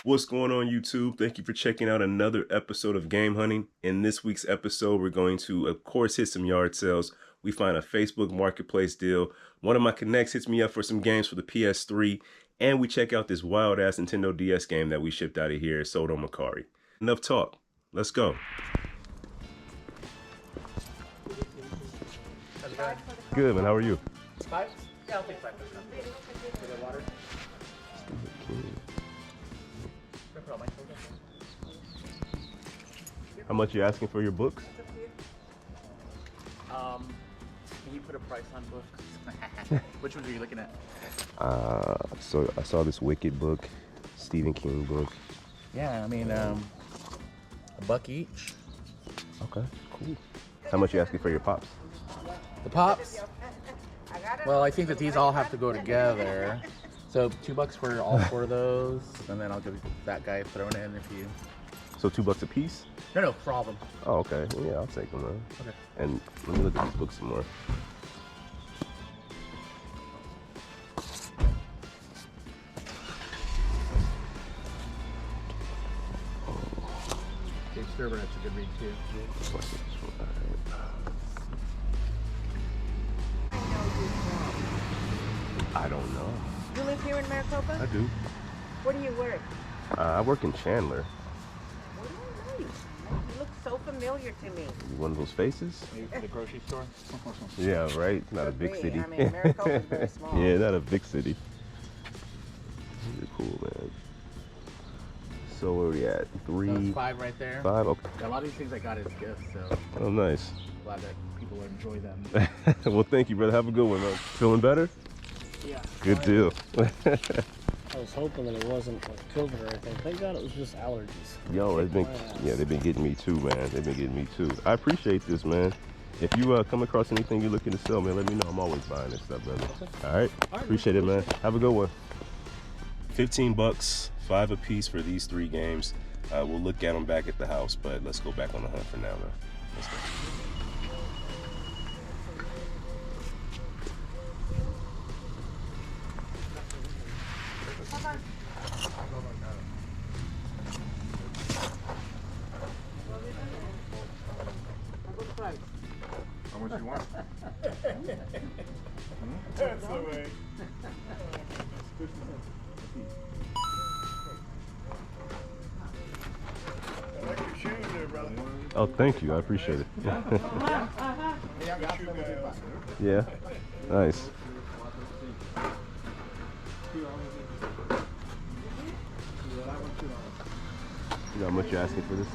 What's going on, YouTube? Thank you for checking out another episode of Game Hunting. In this week's episode, we're going to, of course, hit some yard sales. We find a Facebook Marketplace deal. One of my connects hits me up for some games for the PS3, and we check out this wild-ass Nintendo DS game that we shipped out of here, sold on Macari. Enough talk. Let's go. Good, man. How are you? 5? Yeah, I'll take 5. For the water. How much are you asking for your books? Can you put a price on books? Which ones are you looking at? So I saw this Wicked book, Stephen King book. Yeah, I mean, $1 each. Okay, cool. How much are you asking for your pops? The pops? Well, I think that these all have to go together. So $2 for all 4 of those, and then I'll give that guy thrown in if you. So $2 a piece? No, for all of them. Oh, okay. Well, yeah, I'll take them then. Okay. And let me look at these books some more. Dave Sturber, that's a good read too. I don't know. You live here in Maricopa? I do. Where do you work? I work in Chandler. Oh, nice. You look so familiar to me. You one of those faces? Maybe for the grocery store? Yeah, right? Not a Could big be. city. I mean, Maricopa's very small. Yeah, not a big city. You're cool, man. So where are we at? 3? That's 5 right there. 5? Okay. Yeah, a lot of these things I got as gifts, so Oh, nice. glad that people enjoy them. Well, thank you, brother. Have a good one, man. Feeling better? Yeah. Good deal. I was hoping that it wasn't like COVID or anything. Thank God it was just allergies. Yo, Kicked my ass. they've been getting me too, man. They've been getting me too. I appreciate this, man. If you come across anything you're looking to sell, man, let me know. I'm always buying this stuff, brother. All right. Appreciate it, man. Have a good one. $15, 5 a piece for these 3 games. We'll look at them back at the house, but let's go back on the hunt for now, though. Let's go. How much you want? That's the way. I like your shoes there, brother. Oh, thank you. I appreciate it. Yeah. Nice. You know how much you're asking for this?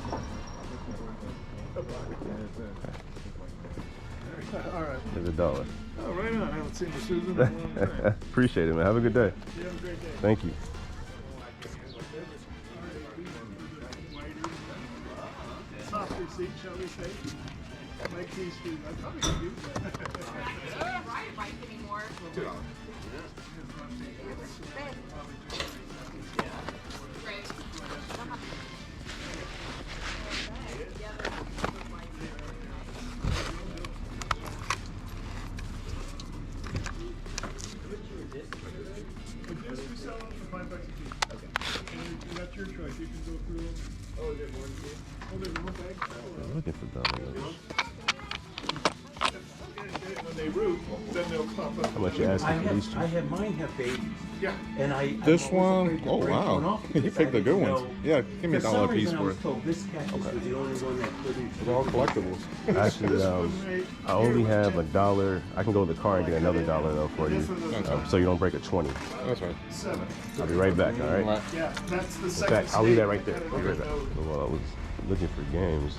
All right. There's $1. Oh, right on. I haven't seen the shoes in a long time. Appreciate it, man. Have a good day. You have a great day. Thank you. Softer seat, shall we say? Like these shoes. I probably could use that. I don't ride a bike anymore. $2. But this we sell them for $5 a piece. Okay. And that's your choice. You can go through them. Oh, is there more in here? Oh, there's more bags? I'm looking for dollars. When they root, then they'll pop up. How much you asking for these two? I have mine have babies. Yeah. And This I'm always one? afraid to Oh, break one wow. off You because picked I the good didn't ones. know- Yeah, give me For $1 some a piece reason, I for was it. told this cactus was the only one that couldn't. They're all collectibles. Actually, I only have $1. I can go to the car and get another $1 though for you, so you don't break a 20. That's right. I'll be right back. All right. All right. Yeah, that's the In second fact, I'll leave that stage. right there. I'll be right back. While I was looking for games,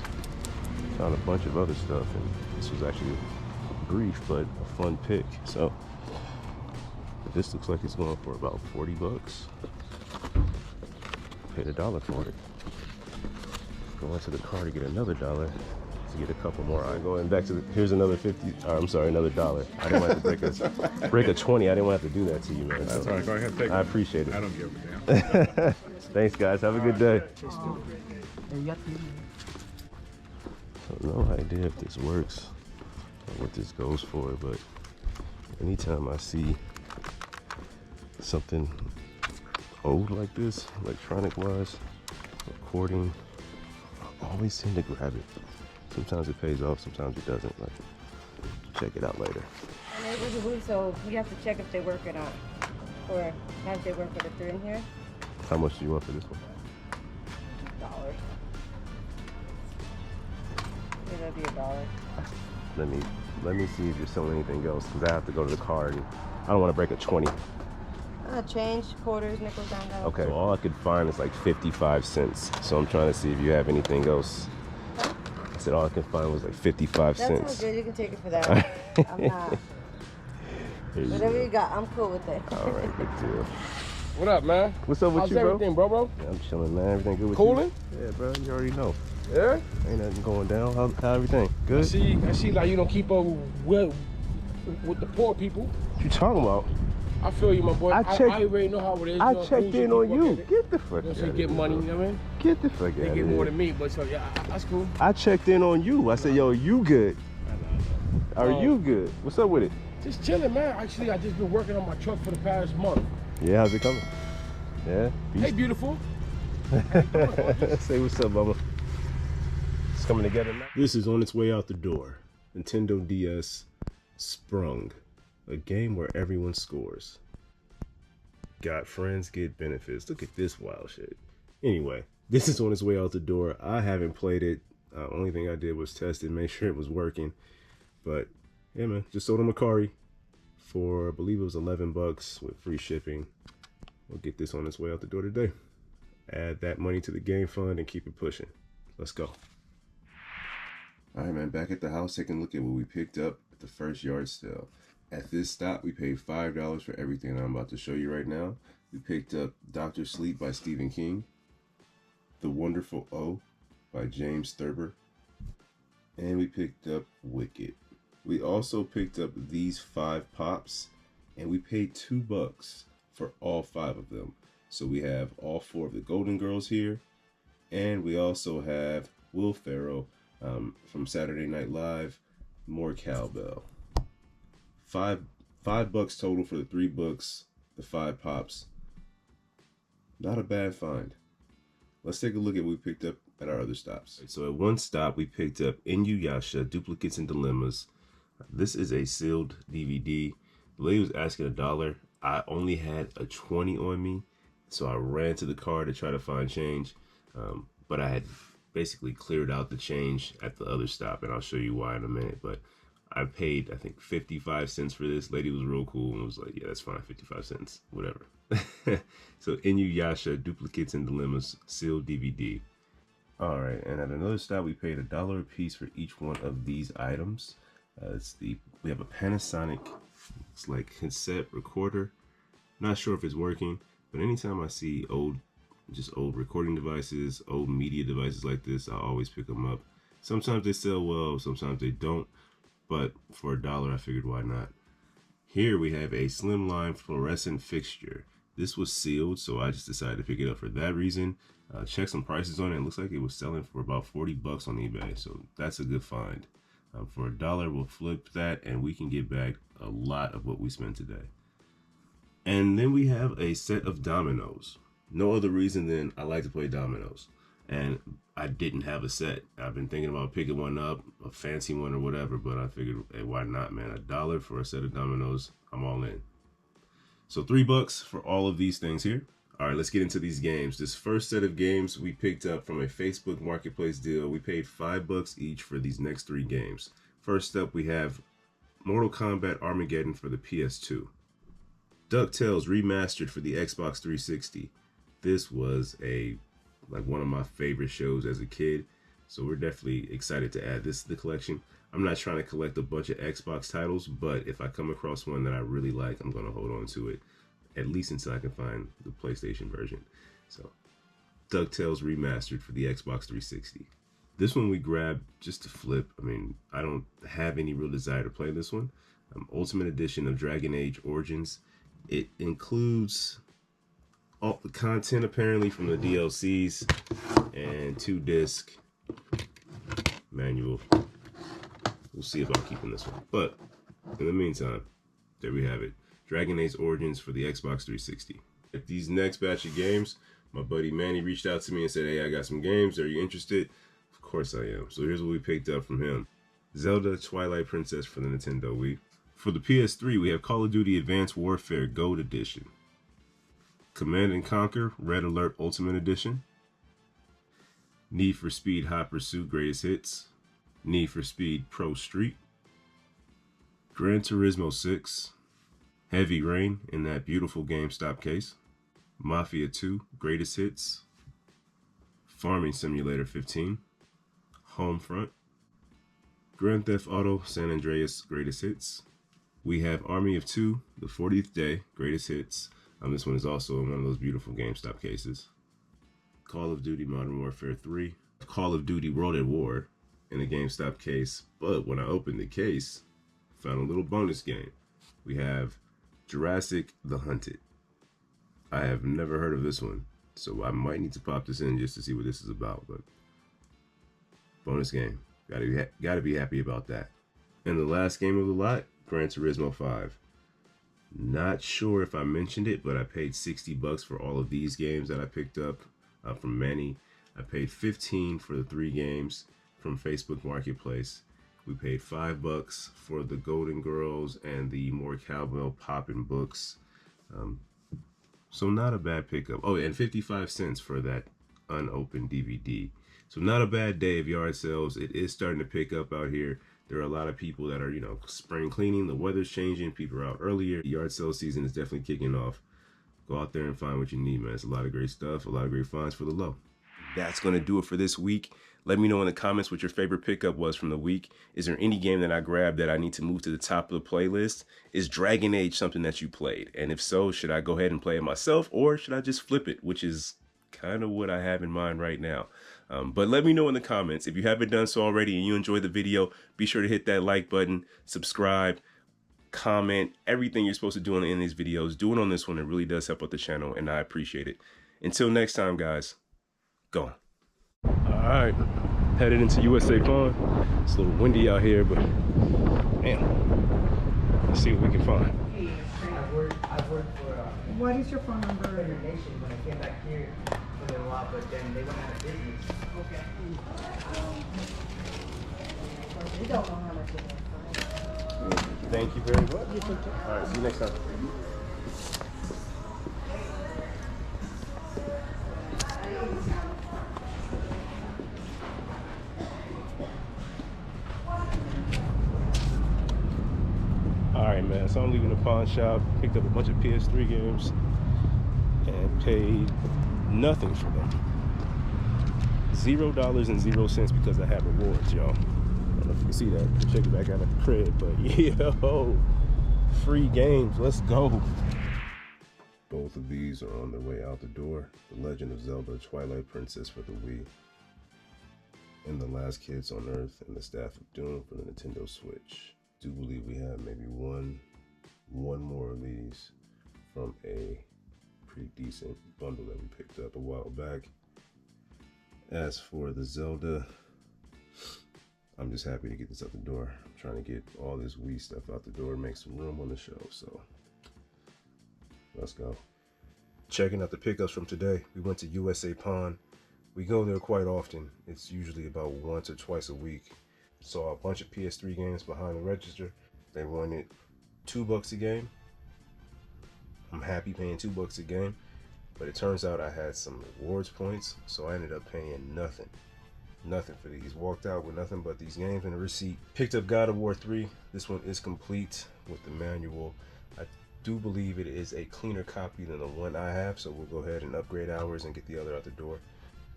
found a bunch of other stuff, and this was actually brief but a fun pick. So this looks like it's going for about $40. Paid $1 for it. Go into the car to get another $1 to get a couple more. All right, going back to the, here's another 50. I'm sorry, another $1. I didn't want to break a 20. I didn't want to have to do that to you, man. That's So all right. Go ahead, take it. I appreciate it. I don't give a damn. Thanks, guys. Have a good day. No idea if this works or what this goes for, but anytime I see something old like this, electronic wise, recording, I always seem to grab it. Sometimes it pays off, sometimes it doesn't. Like, check it out later. And it was a wood, so you have to check if they work or not. Or have they work, but if they're in here, How much do you want for this one? $1. Yeah, that'd be $1. Let me see if you're selling anything else, because I have to go to the car and I don't want to break a 20. Change, quarters, nickels, down. Okay, so all I could find is like 55 cents. So I'm trying to see if you have anything else. I said all I could find was like 55 That cents. sounds good. You can take it for that. I'm not. Here you Whatever go. you got, I'm cool with it. All right, good deal. What up, man? What's up with How's you, bro? everything, bro? Yeah, I'm chilling, man. Everything good with Coolin'? you? Yeah, bro. You already know. Yeah? Ain't nothing going down. How everything? I Good? see like you don't keep up with the poor people. What you talking about? I feel you, my boy. I I checked- already know how it is. I you know, checked bougie in on people you. get it. Get the fuck You know, out so you of get here, money, bro. you know what I mean? Get the fuck They out get of more here. than me, but so yeah, that's cool. I checked in on you. I said, yo, you good? Are you good? What's up with it? Just chilling, man. Actually, I just been working on my truck for the past month. Yeah, how's it coming? Yeah? Hey, beautiful. Say what's up, mama. It's coming together now. This is on its way out the door. Nintendo DS Sprung, a game where everyone scores. Got friends, get benefits. Look at this wild shit. Anyway, this is on its way out the door. I haven't played it. Only thing I did was test it, make sure it was working. But yeah, man, just sold him a Akari for, I believe it was 11 bucks with free shipping. We'll get this on its way out the door today. Add that money to the game fund and keep it pushing. Let's go. All right, man, back at the house, taking a look at what we picked up at the first yard sale. At this stop, we paid $5 for everything I'm about to show you right now. We picked up Dr. Sleep by Stephen King, The Wonderful O by James Thurber, and we picked up Wicked. We also picked up these 5 pops, and we paid $2 for all 5 of them. So we have all 4 of the Golden Girls here, and we also have Will Ferrell from Saturday Night Live, More Cowbell. $5 total for the 3 books, the 5 pops. Not a bad find. Let's take a look at what we picked up at our other stops. So at one stop, we picked up Inuyasha, Duplicates and Dilemmas. This is a sealed DVD. The lady was asking $1. I only had a 20 on me, so I ran to the car to try to find change. But I had basically cleared out the change at the other stop, and I'll show you why in a minute. But I paid, I think, 55 cents for this. Lady was real cool and was like, yeah, that's fine, 55 cents, whatever. So Inuyasha, Duplicates and Dilemmas, sealed DVD. All right, and at another stop, we paid $1 a piece for each one of these items. We have a Panasonic, it's like cassette recorder. Not sure if it's working, but anytime I see old recording devices, old media devices like this, I always pick them up. Sometimes they sell well, sometimes they don't, but for $1, I figured why not. Here we have a slimline fluorescent fixture. This was sealed, so I just decided to pick it up for that reason. Check some prices on it. It looks like it was selling for about 40 bucks on eBay, so that's a good find. For $1, we'll flip that, and we can get back a lot of what we spent today. And then we have a set of dominoes. No other reason than I like to play dominoes. And I didn't have a set. I've been thinking about picking one up, a fancy one or whatever, but I figured, hey, why not, man? $1 for a set of dominoes, I'm all in. So $3 for all of these things here. All right, let's get into these games. This first set of games we picked up from a Facebook Marketplace deal. We paid $5 each for these next 3 games. First up, we have Mortal Kombat Armageddon for the PS2. DuckTales Remastered for the Xbox 360. This was one of my favorite shows as a kid, so we're definitely excited to add this to the collection. I'm not trying to collect a bunch of Xbox titles, but if I come across one that I really like, I'm going to hold on to it, at least until I can find the PlayStation version. So, DuckTales Remastered for the Xbox 360. This one we grabbed just to flip. I mean, I don't have any real desire to play this one. Ultimate Edition of Dragon Age Origins. It includes all the content apparently from the DLCs and 2-disc manual. We'll see about keeping this one. But in the meantime, there we have it. Dragon Age Origins for the Xbox 360. At these next batch of games, my buddy Manny reached out to me and said, hey, I got some games. Are you interested? Of course I am. So here's what we picked up from him. Zelda Twilight Princess for the Nintendo Wii. For the PS3, we have Call of Duty Advanced Warfare Gold Edition. Command & Conquer Red Alert Ultimate Edition. Need for Speed Hot Pursuit Greatest Hits. Need for Speed Pro Street. Gran Turismo 6. Heavy Rain in that beautiful GameStop case. Mafia 2 Greatest Hits. Farming Simulator 15. Homefront. Grand Theft Auto San Andreas Greatest Hits. We have Army of Two, The 40th Day Greatest Hits. This one is also in one of those beautiful GameStop cases. Call of Duty Modern Warfare 3. Call of Duty World at War in a GameStop case. But when I opened the case, I found a little bonus game. We have Jurassic The Hunted. I have never heard of this one, so I might need to pop this in just to see what this is about. But bonus game. Gotta be happy about that. And the last game of the lot, Gran Turismo 5. Not sure if I mentioned it, but I paid $60 for all of these games that I picked up from Manny. I paid $15 for the 3 games from Facebook Marketplace. We paid $5 for the Golden Girls and the More Cowbell Poppin' books. So not a bad pickup. Oh, and 55 cents for that unopened DVD. So not a bad day of yard sales. It is starting to pick up out here. There are a lot of people that are, spring cleaning. The weather's changing. People are out earlier. The yard sale season is definitely kicking off. Go out there and find what you need, man. It's a lot of great stuff, a lot of great finds for the low. That's going to do it for this week. Let me know in the comments what your favorite pickup was from the week. Is there any game that I grabbed that I need to move to the top of the playlist? Is Dragon Age something that you played? And if so, should I go ahead and play it myself, or should I just flip it, which is kind of what I have in mind right now. But let me know in the comments. If you haven't done so already and you enjoyed the video, be sure to hit that like button, subscribe, comment, everything you're supposed to do in these videos. Do it on this one. It really does help out the channel, and I appreciate it. Until next time, guys, go. All right, headed into USA Pawn. It's a little windy out here, but damn, let's see what we can find. I've worked for What is your phone number? Nation when I came back here for a little while, but then they went out of business. Okay. We don't know how much it is. Thank you very much. All right, see you next time. All right, man, so I'm leaving the pawn shop, picked up a bunch of PS3 games, and paid nothing for them. $0.00 because I have rewards, y'all. I don't know if you can see that. Check it back out at the crib, but yo, free games, let's go. Both of these are on their way out the door. The Legend of Zelda Twilight Princess for the Wii, and The Last Kids on Earth and the Staff of Doom for the Nintendo Switch. Do believe we have maybe one more of these from a pretty decent bundle that we picked up a while back. As for the Zelda, I'm just happy to get this out the door. I'm trying to get all this Wii stuff out the door, make some room on the shelf, so let's go. Checking out the pickups from today. We went to USA Pawn. We go there quite often. It's usually about once or twice a week. Saw a bunch of PS3 games behind the register. They wanted $2 a game. I'm happy paying $2 a game, but it turns out I had some rewards points, so I ended up paying nothing for these. Walked out with nothing but these games and a receipt. Picked up God of War 3. This one is complete with the manual. I do believe it is a cleaner copy than the one I have, so we'll go ahead and upgrade ours and get the other out the door.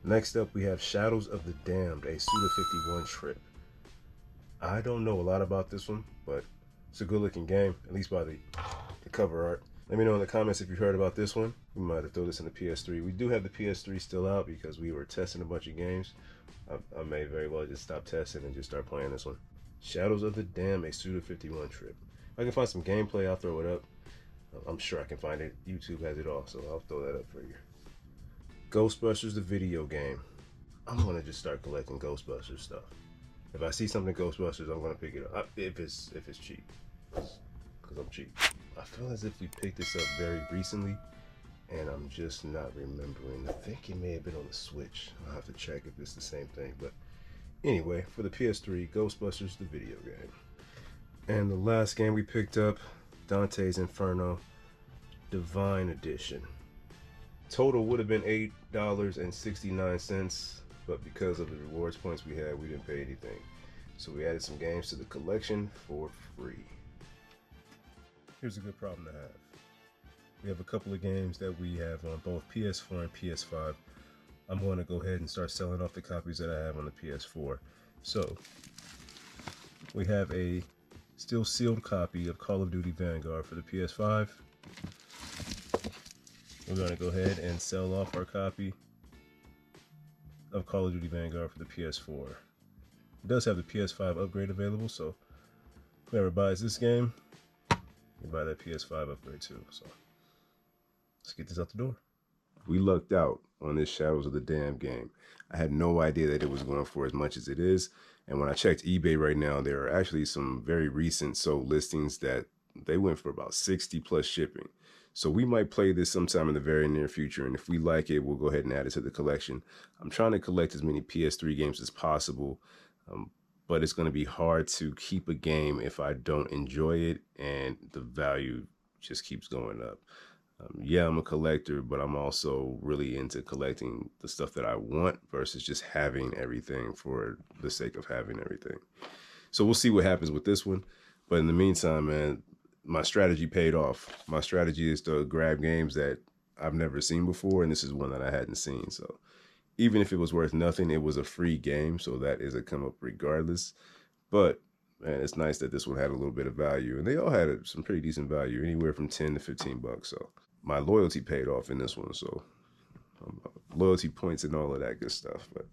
Next up, we have Shadows of the Damned, a Suda51 trip. I don't know a lot about this one, but it's a good looking game, at least by the cover art. Let me know in the comments if you heard about this one. We might have to throw this in the PS3. We do have the PS3 still out because we were testing a bunch of games. I may very well just stop testing and just start playing this one. Shadows of the Damned, a Suda51 trip. If I can find some gameplay, I'll throw it up. I'm sure I can find it. YouTube has it all, so I'll throw that up for you. Ghostbusters, the video game. I'm gonna just start collecting Ghostbusters stuff. If I see something Ghostbusters, I'm gonna pick it up if it's cheap, because I'm cheap. I feel as if we picked this up very recently, and I'm just not remembering. I think it may have been on the Switch. I'll have to check if it's the same thing. But anyway, for the PS3, Ghostbusters, the video game. And the last game we picked up, Dante's Inferno Divine Edition. Total would have been $8.69, but because of the rewards points we had, we didn't pay anything. So we added some games to the collection for free. Here's a good problem to have. We have a couple of games that we have on both PS4 and PS5. I'm going to go ahead and start selling off the copies that I have on the PS4. So we have a still sealed copy of Call of Duty Vanguard for the PS5. We're going to go ahead and sell off our copy of Call of Duty Vanguard for the PS4. It does have the PS5 upgrade available, so whoever buys this game, you buy that PS5 upgrade too. So let's get this out the door. We lucked out on this Shadows of the Dam game. I had no idea that it was going for as much as it is. And when I checked eBay right now, there are actually some very recent sold listings that they went for about 60 plus shipping. So we might play this sometime in the very near future. And if we like it, we'll go ahead and add it to the collection. I'm trying to collect as many PS3 games as possible. But it's going to be hard to keep a game if I don't enjoy it and the value just keeps going up. Yeah, I'm a collector, but I'm also really into collecting the stuff that I want versus just having everything for the sake of having everything. So we'll see what happens with this one. But in the meantime, man, my strategy paid off. My strategy is to grab games that I've never seen before, and this is one that I hadn't seen. So even if it was worth nothing, it was a free game, so that is a come up regardless. But man, it's nice that this one had a little bit of value, and they all had some pretty decent value, anywhere from 10 to 15 bucks. So my loyalty paid off in this one, so loyalty points and all of that good stuff. But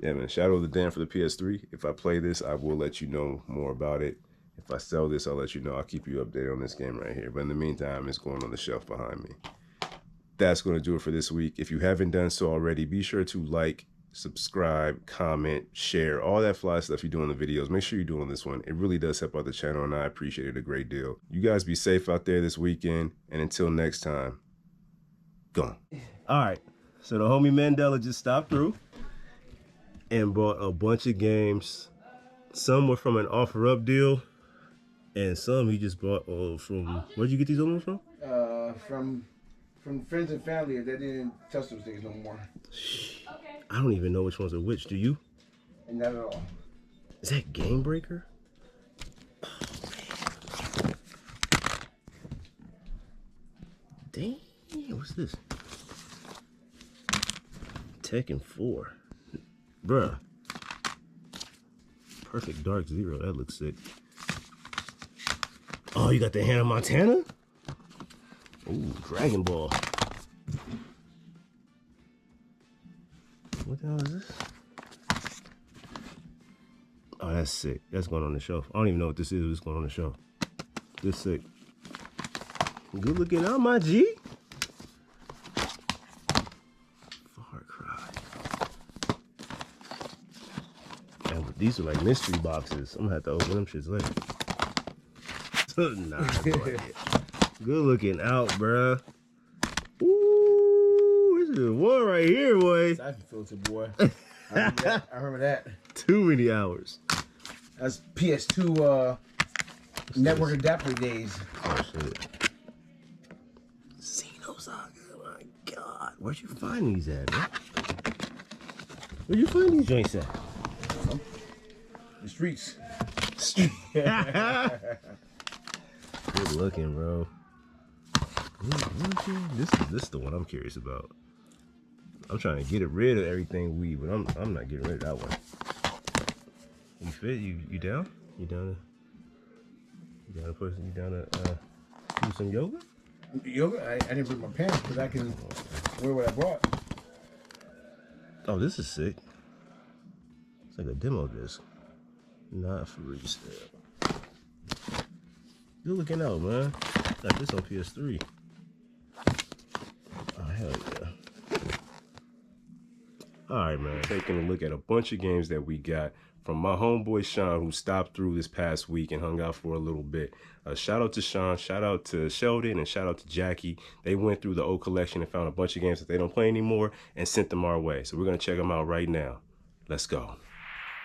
yeah, man, Shadow of the Dam for the PS3. If I play this, I will let you know more about it. If I sell this, I'll let you know. I'll keep you updated on this game right here. But in the meantime, it's going on the shelf behind me. That's going to do it for this week. If you haven't done so already, be sure to like, subscribe, comment, share, all that fly stuff you do on the videos. Make sure you do on this one. It really does help out the channel, and I appreciate it a great deal. You guys be safe out there this weekend, and until next time, gone. All right, so the homie Mandela just stopped through and bought a bunch of games. Some were from an offer-up deal, and some he just bought from, where'd you get these other ones from? From friends and family. They didn't touch those things no more. I don't even know which ones are which. Do you? And not at all. Is that Game Breaker? Oh, damn, what's this? Tekken 4. Bruh. Perfect Dark Zero. That looks sick. Oh, you got the Hannah Montana? Ooh, Dragon Ball. What the hell is this? Oh, that's sick. That's going on the shelf. I don't even know what this is. It's going on the shelf. This sick. Good looking out, my G. Far Cry. And these are like mystery boxes. I'm gonna have to open them shits later. Nah, good looking out, bruh. Ooh, this is one right here, boy. Siphon filter, boy. I remember that. Too many hours. That's PS2 network adapter days. Oh shit. Xenosaga, my god. Where'd you find these at, man? Where'd you find these joints at? The streets. Good looking, bro. This is the one I'm curious about. I'm trying to get rid of everything weed, but I'm not getting rid of that one. You fit? You down? You down to do some yoga? Yoga? I didn't bring my pants because I can wear what I brought. Oh, this is sick. It's like a demo disc. Not for resale. Good looking out, man. Got this on PS3. Oh, hell yeah. All right, man. Taking a look at a bunch of games that we got from my homeboy Sean, who stopped through this past week and hung out for a little bit. Shout out to Sean, shout out to Sheldon, and shout out to Jackie. They went through the old collection and found a bunch of games that they don't play anymore and sent them our way. So we're going to check them out right now. Let's go.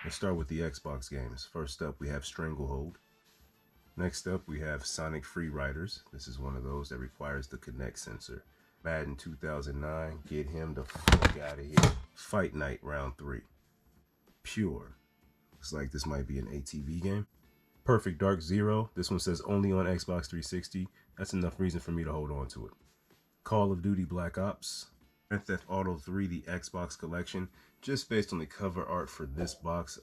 Let's start with the Xbox games. First up, we have Stranglehold. Next up, we have Sonic Free Riders. This is one of those that requires the Kinect sensor. Madden 2009, get him the fuck out of here. Fight Night Round 3. Pure. Looks like this might be an ATV game. Perfect Dark Zero. This one says only on Xbox 360. That's enough reason for me to hold on to it. Call of Duty Black Ops. Grand Theft Auto 3, the Xbox collection. Just based on the cover art for this box,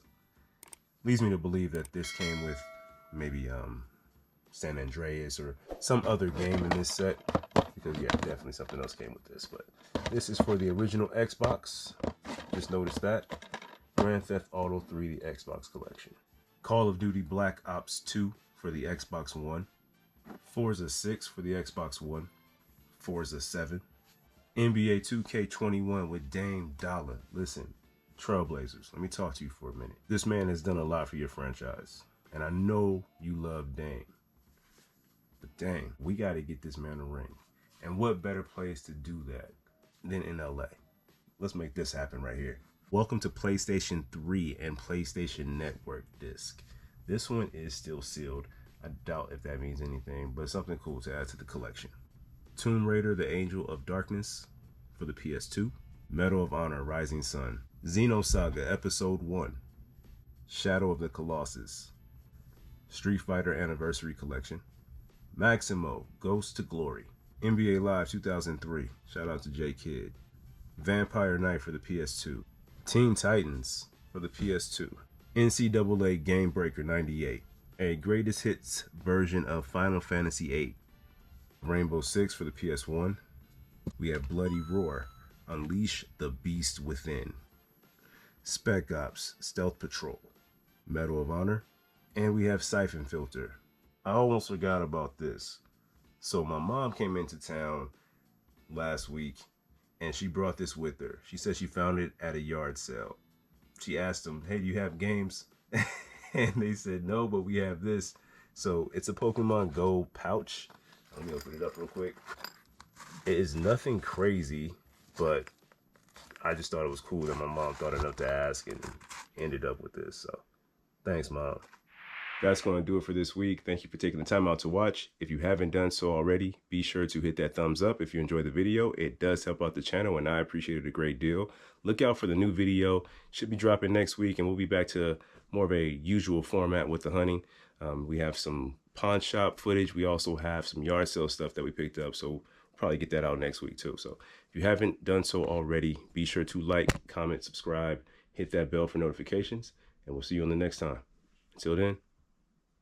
leads me to believe that this came with maybe San Andreas or some other game in this set. Because yeah, definitely something else came with this. But this is for the original Xbox. Just notice that. Grand Theft Auto 3, the Xbox collection. Call of Duty Black Ops 2 for the Xbox One. Forza 6 for the Xbox One. Forza 7. NBA 2K21 with Dame Dollar. Listen, Trailblazers, let me talk to you for a minute. This man has done a lot for your franchise, and I know you love Dame. But dang, we got to get this man a ring. And what better place to do that than in LA? Let's make this happen right here. Welcome to PlayStation 3 and PlayStation Network disc. This one is still sealed. I doubt if that means anything, but something cool to add to the collection. Tomb Raider, The Angel of Darkness for the PS2. Medal of Honor, Rising Sun. Xenosaga, Episode 1. Shadow of the Colossus. Street Fighter Anniversary Collection. Maximo, Ghost to Glory. NBA Live 2003. Shout out to J Kidd. Vampire Knight for the PS2. Teen Titans for the PS2. NCAA Game Breaker 98. A greatest hits version of Final Fantasy VIII. Rainbow Six for the PS1. We have Bloody Roar, Unleash the Beast Within. Spec Ops, Stealth Patrol. Medal of Honor. And we have Siphon Filter. I almost forgot about this. So my mom came into town last week and she brought this with her. She said she found it at a yard sale. She asked them, hey, do you have games? And they said, no, but we have this. So it's a Pokemon Go pouch. Let me open it up real quick. It is nothing crazy, but I just thought it was cool that my mom thought enough to ask and ended up with this. So thanks, Mom. That's going to do it for this week. Thank you for taking the time out to watch. If you haven't done so already, be sure to hit that thumbs up if you enjoyed the video. It does help out the channel, and I appreciate it a great deal. Look out for the new video. Should be dropping next week, and we'll be back to more of a usual format with the hunting. We have some pawn shop footage. We also have some yard sale stuff that we picked up, so we'll probably get that out next week too. So if you haven't done so already, be sure to like, comment, subscribe, hit that bell for notifications, and we'll see you on the next time. Until then,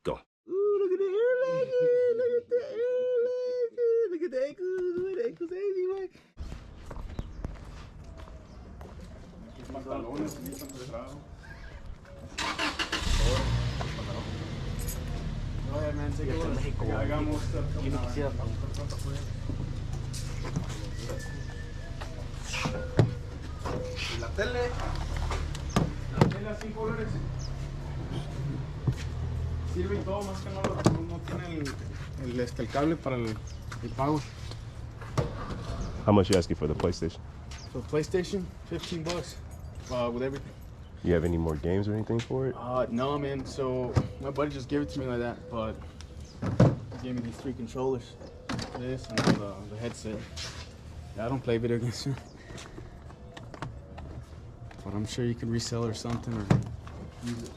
go. Ooh, look at the air legend. Look at the air legend. Look at the ankles. The ankles anyway. Go ahead, man. Take a look. I got more stuff coming out. La tele. La tele a $5. Sirve y todo, más que no tiene el cable para el pago. How much you asking for the PlayStation? So PlayStation, $15 with everything. You have any more games or anything for it? No, man. So my buddy just gave it to me like that, but he gave me these 3 controllers, this and the headset. Yeah, I don't play video games, but I'm sure you could resell or something or use it.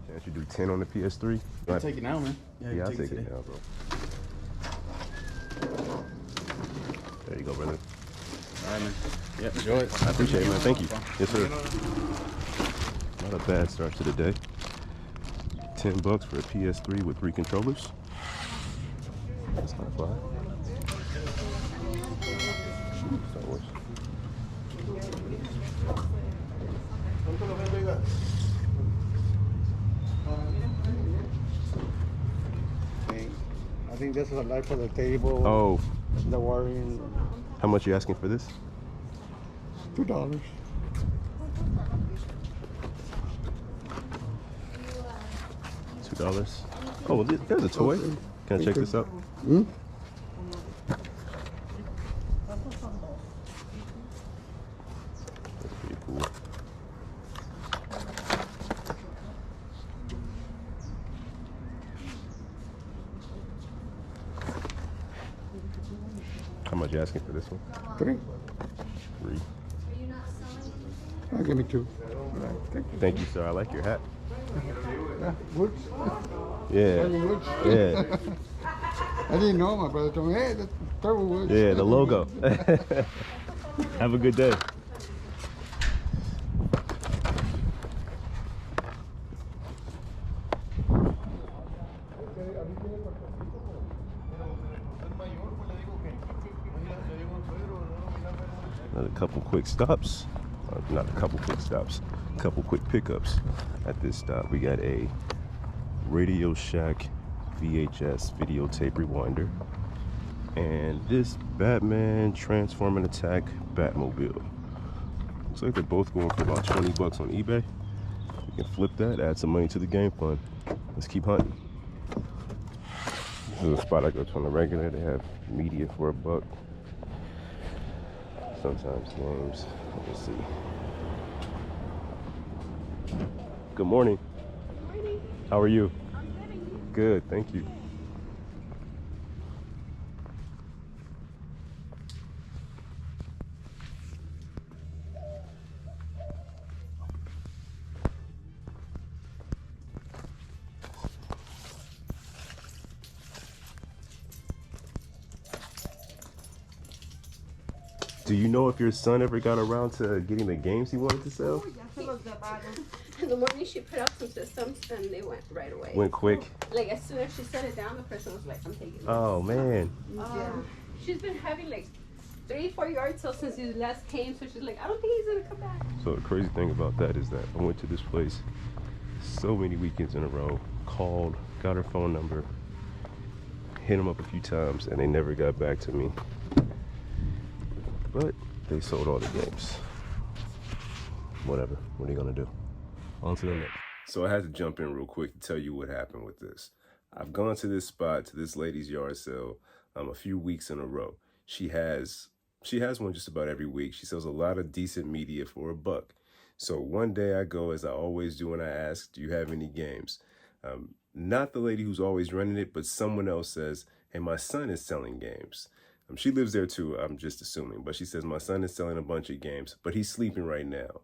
Can't you do 10 on the PS3? I'll take it now, man. Yeah, I'll take it now, bro. There you go, brother. All right, man. Yeah, enjoy it. I appreciate it, man. Thank you. Yes, sir. Not a bad start to the day. $10 for a PS3 with 3 controllers. That's kind of fun. Star Wars. I think this is a light for the table. Oh, The wiring. how much are you asking for this? $2. $2. Oh, well, there's a toy. Can I check this out? Hmm? That's pretty cool. How much you asking for this one? 3. 3. I'll give me 2. Thank you, sir. I like your hat. Yeah, Woods. Yeah. Woods. Yeah. I didn't know. My brother told me, hey, that's Turbo Woods. Yeah, the logo. Have a good day. Another couple quick stops. Not a couple quick stops. A couple quick pickups at this stop. We got a Radio Shack VHS videotape rewinder. And this Batman Transform and Attack Batmobile. Looks like they're both going for about $20 on eBay. We can flip that, add some money to the game fund. Let's keep hunting. This is a spot I go to on the regular. They have media for $1. Sometimes games. Let's see. Good morning. Good morning. How are you? I'm good, and you? Good, thank you. Do you know if your son ever got around to getting the games he wanted to sell? In the morning, she put up some systems, and they went right away. Went quick. Like, as soon as she set it down, the person was like, I'm taking this. Oh man. She's been having like 3-4 yard sales since he last came, so she's like, I don't think he's gonna come back. So the crazy thing about that is that I went to this place so many weekends in a row, called, got her phone number, hit them up a few times, and they never got back to me. But they sold all the games. Whatever. What are you gonna do? On to the next. So I had to jump in real quick to tell you what happened with this. I've gone to this spot, to this lady's yard sale, a few weeks in a row. She has one just about every week. She sells a lot of decent media for $1. So one day I go, as I always do, and I ask, do you have any games? Not the lady who's always running it, but someone else says, hey, my son is selling games. She lives there too, I'm just assuming, but she says, my son is selling a bunch of games, but he's sleeping right now.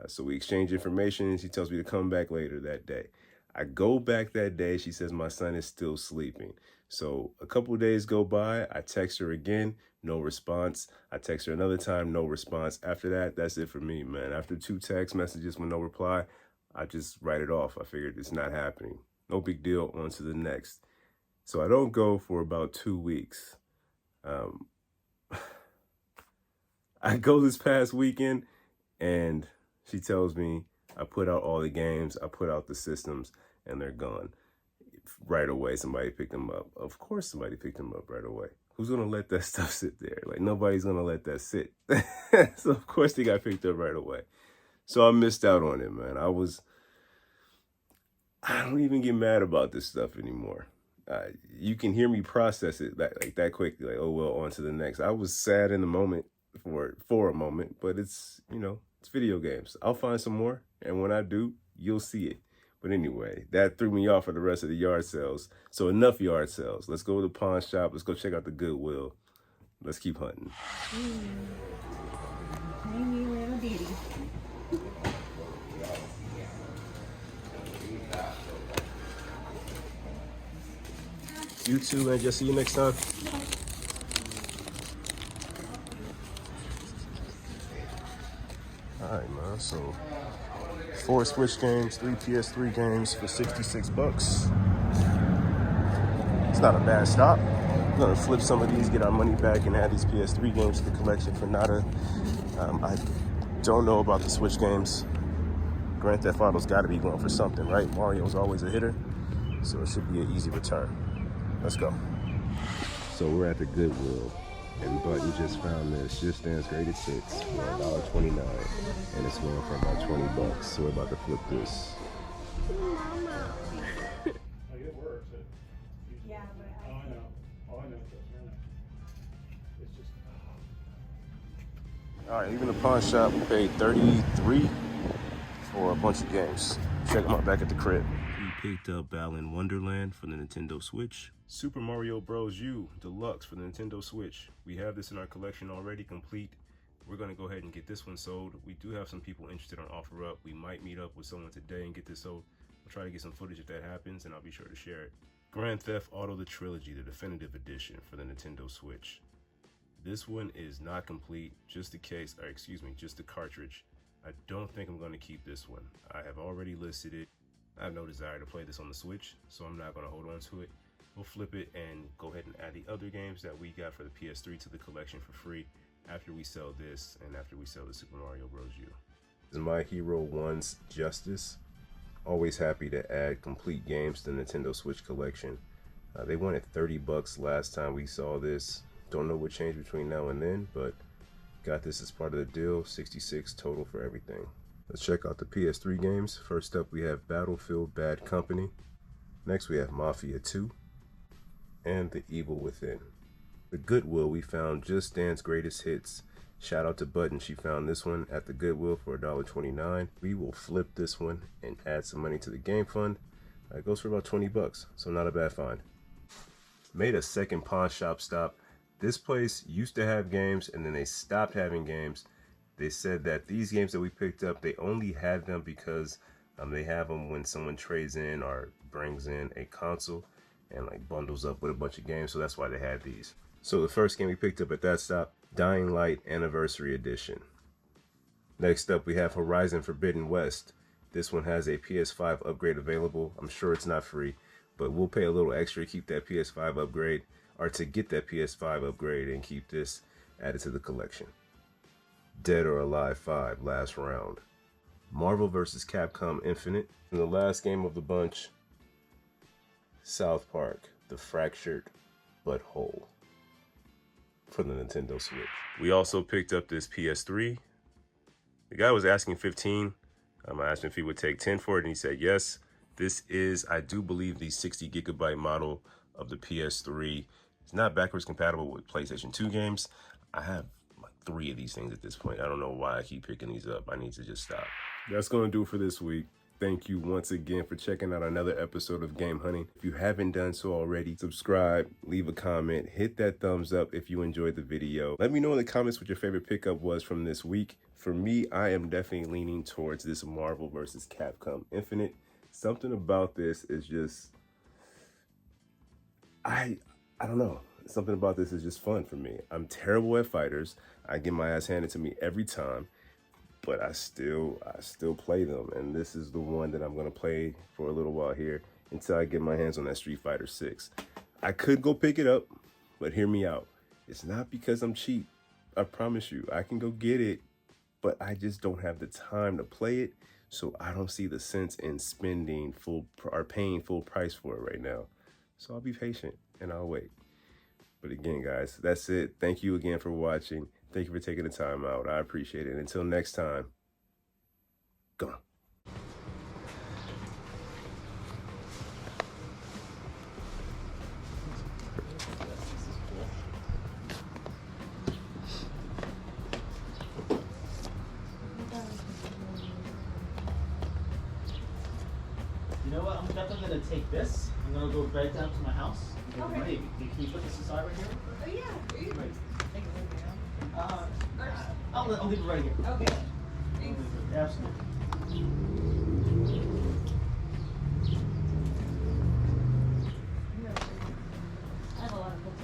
So we exchange information, and she tells me to come back later that day. I go back that day, she says my son is still sleeping. So a couple of days go by, I text her again, no response. I text her another time, no response. After that, that's it for me, man. After 2 text messages with no reply, I just write it off. I figured it's not happening. No big deal, on to the next. So I don't go for about 2 weeks. I go this past weekend, and she tells me I put out all the games, I put out the systems, and they're gone. Right away, somebody picked them up. Of course somebody picked them up right away. Who's gonna let that stuff sit there? Like, nobody's gonna let that sit. So of course they got picked up right away. So I missed out on it, man. I don't even get mad about this stuff anymore. You can hear me process it that quickly, like, oh well, on to the next. I was sad in the moment for a moment, but it's, it's video games. I'll find some more, and when I do, you'll see it. But anyway, that threw me off for the rest of the yard sales. So enough yard sales. Let's go to the pawn shop. Let's go check out the Goodwill. Let's keep hunting. You too, and just see you next time. All right, man. So 4 Switch games, 3 PS3 games for 66 bucks. It's not a bad stop. We're gonna flip some of these, get our money back, and add these PS3 games to the collection for nada. I don't know about the Switch games. Grand Theft Auto's gotta be going for something, right? Mario's always a hitter, so it should be an easy return. Let's go. So we're at the Goodwill, and Button just found this Just Dance Greatest Hits for $1.29, and it's going for about 20 bucks. So we're about to flip this. It works. Yeah, but Oh, I know. Oh, I know. It's just. All right, even the pawn shop, we paid $33 for a bunch of games. Check them out back at the crib. We picked up Balan Wonderland for the Nintendo Switch. Super Mario Bros. U Deluxe for the Nintendo Switch. We have this in our collection already complete. We're gonna go ahead and get this one sold. We do have some people interested on OfferUp. We might meet up with someone today and get this sold. We'll try to get some footage if that happens, and I'll be sure to share it. Grand Theft Auto The Trilogy, the definitive edition for the Nintendo Switch. This one is not complete, just the case, or excuse me, just the cartridge. I don't think I'm gonna keep this one. I have already listed it. I have no desire to play this on the Switch, so I'm not gonna hold on to it. We'll flip it and go ahead and add the other games that we got for the PS3 to the collection for free after we sell this and after we sell the Super Mario Bros. U. This is My Hero 1's Justice. Always happy to add complete games to the Nintendo Switch collection. They wanted 30 bucks last time we saw this. Don't know what changed between now and then, but got this as part of the deal. 66 total for everything. Let's check out the PS3 games. First up, we have Battlefield Bad Company. Next, we have Mafia 2 and The Evil Within. The Goodwill, we found Just Dance Greatest Hits. Shout out to Button, she found this one at the Goodwill for $1.29. We will flip this one and add some money to the game fund. It goes for about 20 bucks, so not a bad find. Made a second pawn shop stop. This place used to have games and then they stopped having games. They said that these games that we picked up, they only had them because they have them when someone trades in or brings in a console and like bundles up with a bunch of games, so that's why they had these. So the first game we picked up at that stop, Dying Light Anniversary Edition. Next up, we have Horizon Forbidden West. This one has a PS5 upgrade available. I'm sure it's not free, but we'll pay a little extra to keep that PS5 upgrade, or to get that PS5 upgrade and keep this added to the collection. Dead or Alive 5 Last Round. Marvel vs. Capcom Infinite. And the last game of the bunch, South Park, The Fractured But Whole for the Nintendo Switch. We also picked up this PS3. The guy was asking 15. I asked him if he would take 10 for it, and he said yes. This is, I do believe, the 60 gigabyte model of the PS3. It's not backwards compatible with PlayStation 2 games. I have like 3 of these things at this point. I don't know why I keep picking these up. I need to just stop. That's going to do it for this week. Thank you once again for checking out another episode of Game Hunting. If you haven't done so already, subscribe, leave a comment, hit that thumbs up if you enjoyed the video. Let me know in the comments what your favorite pickup was from this week. For me, I am definitely leaning towards this Marvel vs. Capcom Infinite. Something about this is just, I don't know. Something about this is just fun for me. I'm terrible at fighters. I get my ass handed to me every time, but I still play them. And this is the one that I'm gonna play for a little while here until I get my hands on that Street Fighter 6. I could go pick it up, but hear me out. It's not because I'm cheap. I promise you, I can go get it, but I just don't have the time to play it. So I don't see the sense in spending paying full price for it right now. So I'll be patient and I'll wait. But again, guys, that's it. Thank you again for watching. Thank you for taking the time out. I appreciate it. Until next time, go on. You know what? I'm definitely gonna take this. I'm gonna go right down to my house. Okay. Can you put this aside right here? Oh, yeah. Are you Right. I'll leave it right here. Okay. Thanks. Absolutely. I have a lot of books.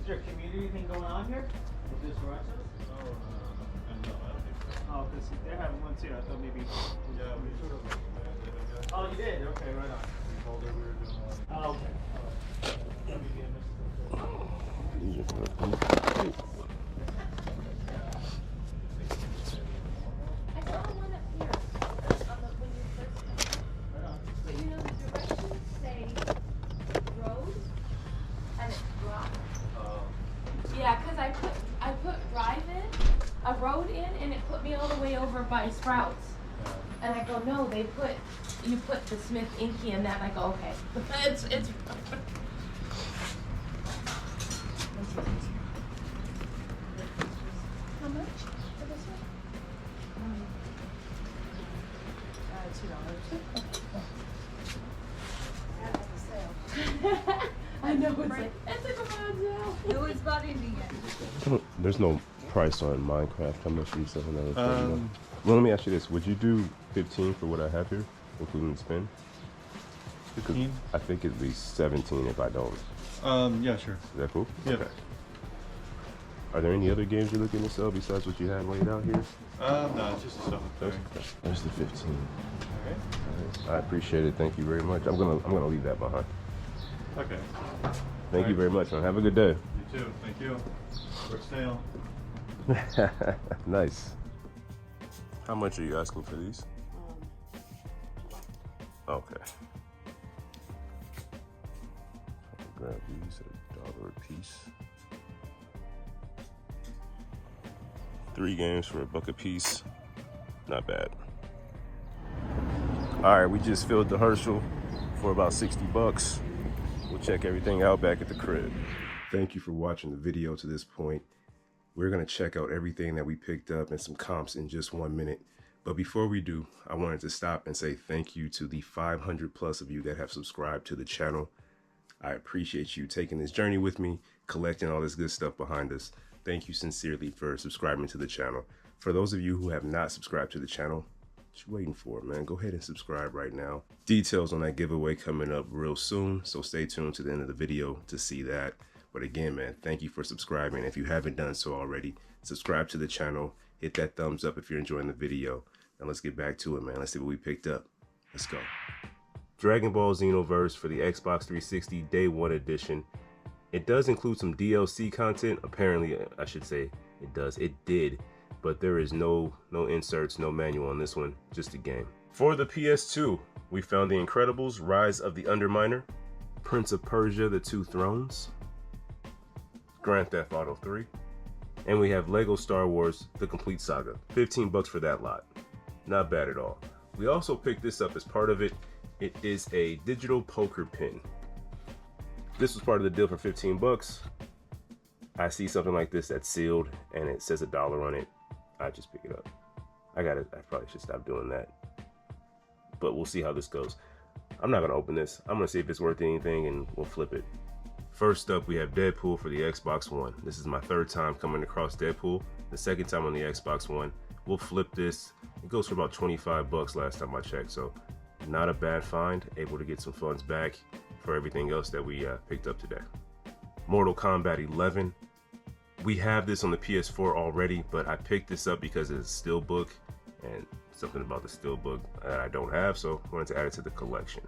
Is there a community thing going on here with this garage sales? No, I don't think so. Oh, because they're having one too. I thought maybe. Yeah, we sort of like that. Oh, you did? Okay, right on. We told her we were doing one. Oh, okay. These are for the I saw one up here on the when you first come in. But you know the directions say road and it dropped. Yeah, because I put drive in, a road in, and it put me all the way over by Sprouts. And I go, no, you put the Smith Inky in that. And I go, okay. it's. How much for this one? $2. I know it's like it's a garage sale. No, it's about Indian. There's no price on Minecraft. How much are you selling that? Well, let me ask you this: would you do 15 for what I have here, including the spin? 15? I think it'd be 17 if I don't. Yeah, sure. Is that cool? Yeah. Okay. Are there any other games you're looking to sell besides what you had laid out here? No, it's just a stuff. There's the 15. Okay. I appreciate it. Thank you very much. I'm gonna leave that behind. Okay. Thank you very much, man. Have a good day. You too. Thank you. For sale. Nice. How much are you asking for these? Okay. I'll grab these at $1 a piece. 3 games for $1 a piece. Not bad. All right, we just filled the Herschel for about 60 bucks. We'll check everything out back at the crib. Thank you for watching the video to this point. We're gonna check out everything that we picked up and some comps in just 1 minute. But before we do, I wanted to stop and say thank you to the 500 plus of you that have subscribed to the channel. I appreciate you taking this journey with me, collecting all this good stuff behind us. Thank you sincerely for subscribing to the channel. For those of you who have not subscribed to the channel, what you waiting for, man? Go ahead and subscribe right now. Details on that giveaway coming up real soon, so stay tuned to the end of the video to see that. But again, man, thank you for subscribing. If you haven't done so already, subscribe to the channel, hit that thumbs up if you're enjoying the video. Now let's get back to it, man. Let's see what we picked up. Let's go. Dragon Ball Xenoverse for the Xbox 360 Day 1 edition. It does include some DLC content. Apparently, I should say it does. It did, but there is no inserts, no manual on this one, just a game. For the PS2, we found The Incredibles, Rise of the Underminer, Prince of Persia, The Two Thrones, Grand Theft Auto 3, and we have Lego Star Wars, The Complete Saga. 15 bucks for that lot. Not bad at all. We also picked this up as part of it. It is a digital poker pin. This was part of the deal for 15 bucks. I see something like this that's sealed and it says $1 on it. I just pick it up. I probably should stop doing that. But we'll see how this goes. I'm not gonna open this. I'm gonna see if it's worth anything and we'll flip it. First up, we have Deadpool for the Xbox One. This is my 3rd time coming across Deadpool. The 2nd time on the Xbox One. We'll flip this. It goes for about 25 bucks last time I checked, so not a bad find. Able to get some funds back for everything else that we picked up today. Mortal Kombat 11. We have this on the PS4 already, but I picked this up because it's a steelbook and something about the steelbook that I don't have, so I wanted to add it to the collection.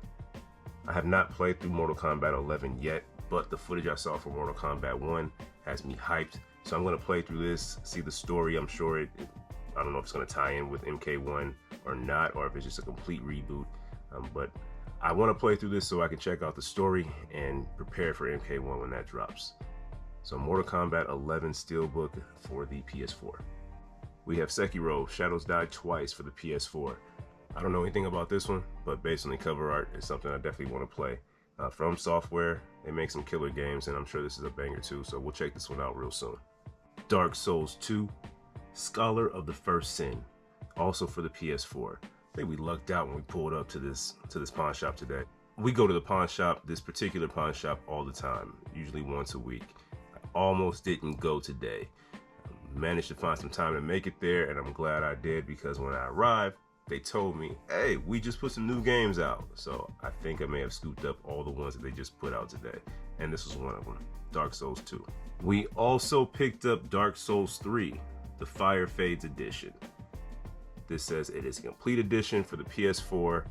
I have not played through Mortal Kombat 11 yet, but the footage I saw for Mortal Kombat 1 has me hyped. So I'm gonna play through this, see the story. I'm sure I don't know if it's gonna tie in with MK1 or not, or if it's just a complete reboot. But I wanna play through this so I can check out the story and prepare for MK1 when that drops. So Mortal Kombat 11 Steelbook for the PS4. We have Sekiro, Shadows Die Twice for the PS4. I don't know anything about this one, but based on the cover art, it's something I definitely wanna play. From Software, they make some killer games, and I'm sure this is a banger too, so we'll check this one out real soon. Dark Souls 2, Scholar of the First Sin, also for the PS4. I think we lucked out when we pulled up to this pawn shop today. We go to the pawn shop, this particular pawn shop, all the time, usually once a week. I almost didn't go today. Managed to find some time to make it there, and I'm glad I did, because when I arrived, they told me, hey, we just put some new games out. So I think I may have scooped up all the ones that they just put out today. And this was one of them, Dark Souls 2. We also picked up Dark Souls 3, the Fire Fades edition. This says it is a complete edition for the PS4.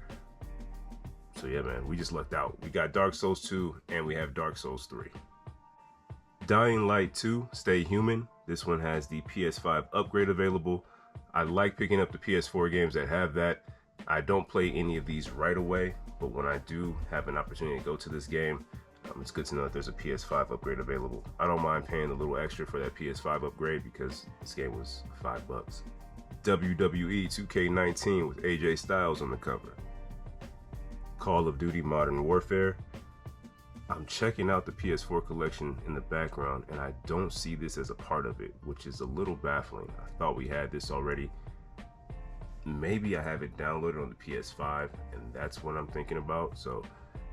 So yeah, man, we just lucked out. We got Dark Souls 2 and we have Dark Souls 3. Dying Light 2, Stay Human. This one has the PS5 upgrade available. I like picking up the PS4 games that have that. I don't play any of these right away, but when I do have an opportunity to go to this game, it's good to know that there's a PS5 upgrade available. I don't mind paying a little extra for that PS5 upgrade because this game was $5. WWE 2K19 with AJ Styles on the cover. Call of Duty Modern Warfare. I'm checking out the PS4 collection in the background and I don't see this as a part of it, which is a little baffling. I thought we had this already. Maybe I have it downloaded on the PS5 and that's what I'm thinking about. So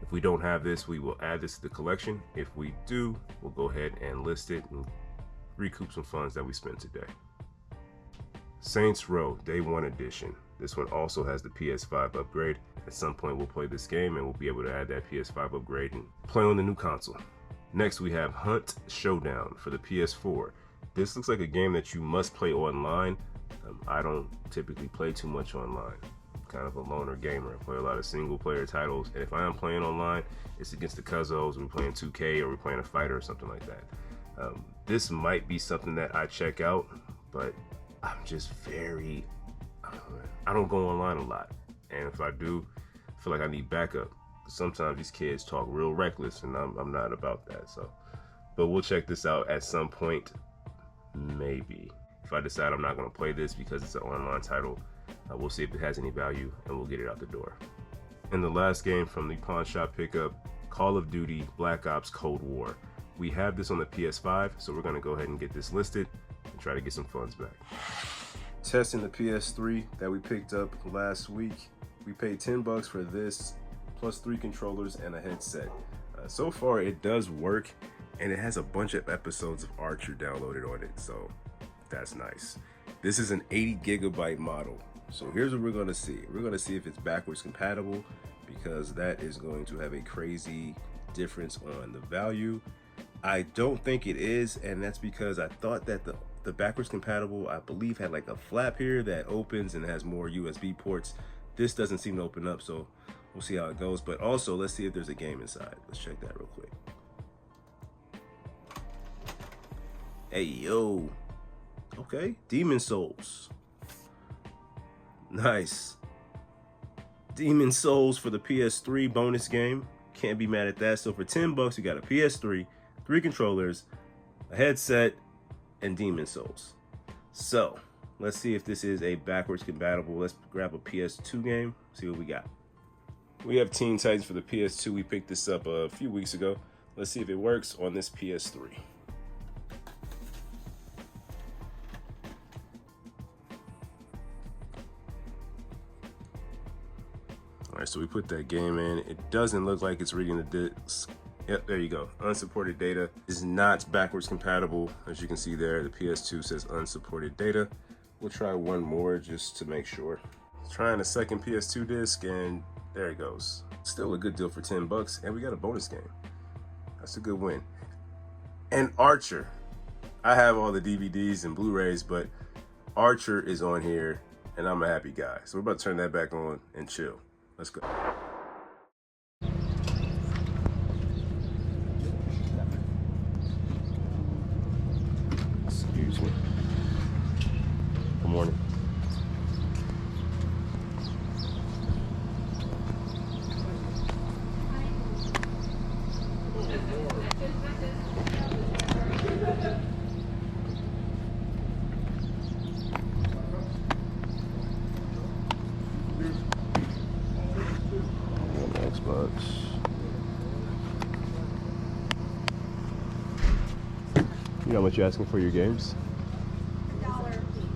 if we don't have this, we will add this to the collection. If we do, we'll go ahead and list it and recoup some funds that we spent today. Saints Row Day 1 Edition. This one also has the PS5 upgrade. At some point we'll play this game and we'll be able to add that PS5 upgrade and play on the new console. Next we have Hunt Showdown for the PS4. This looks like a game that you must play online. I don't typically play too much online. I'm kind of a loner gamer. I play a lot of single player titles, and if I am playing online, it's against the cuzzos. We're playing 2K or we're playing a fighter or something like that. This might be something that I check out, but I'm just I don't go online a lot, and if I do, I feel like I need backup. Sometimes these kids talk real reckless, and I'm not about that. So, but we'll check this out at some point, maybe. If I decide I'm not going to play this because it's an online title, we'll see if it has any value, and we'll get it out the door. And the last game from the pawn shop pickup, Call of Duty Black Ops Cold War. We have this on the PS5, so we're going to go ahead and get this listed and try to get some funds back. Testing the PS3 that we picked up last week. We paid $10 for this, plus 3 controllers and a headset. So far it does work, and it has a bunch of episodes of Archer downloaded on it, so that's nice. This is an 80 gigabyte model. So here's what we're gonna see. We're gonna see if it's backwards compatible, because that is going to have a crazy difference on the value. I don't think it is, and that's because I thought that the backwards compatible, I believe, had like a flap here that opens and has more USB ports. This doesn't seem to open up, so we'll see how it goes. But also, let's see if there's a game inside. Let's check that real quick. Hey, yo. Okay, Demon Souls. Nice. Demon Souls for the PS3 bonus game. Can't be mad at that. So for $10, you got a PS3, 3 controllers, a headset, and Demon Souls. So let's see if this is a backwards compatible. Let's grab a PS2 game, see what we got. We have Teen Titans for the PS2. We picked this up a few weeks ago. Let's see if it works on this PS3. All right, so we put that game in. It doesn't look like it's reading the disc. Yep, there you go. Unsupported data is not backwards compatible. As you can see there, the PS2 says unsupported data. We'll try one more just to make sure. Trying a second PS2 disc, and there it goes. Still a good deal for $10, and we got a bonus game. That's a good win. And Archer. I have all the DVDs and Blu-rays, but Archer is on here, and I'm a happy guy. So we're about to turn that back on and chill. Let's go. Excuse me. Good morning. Xbox. You know how much you're asking for your games? $1 a piece.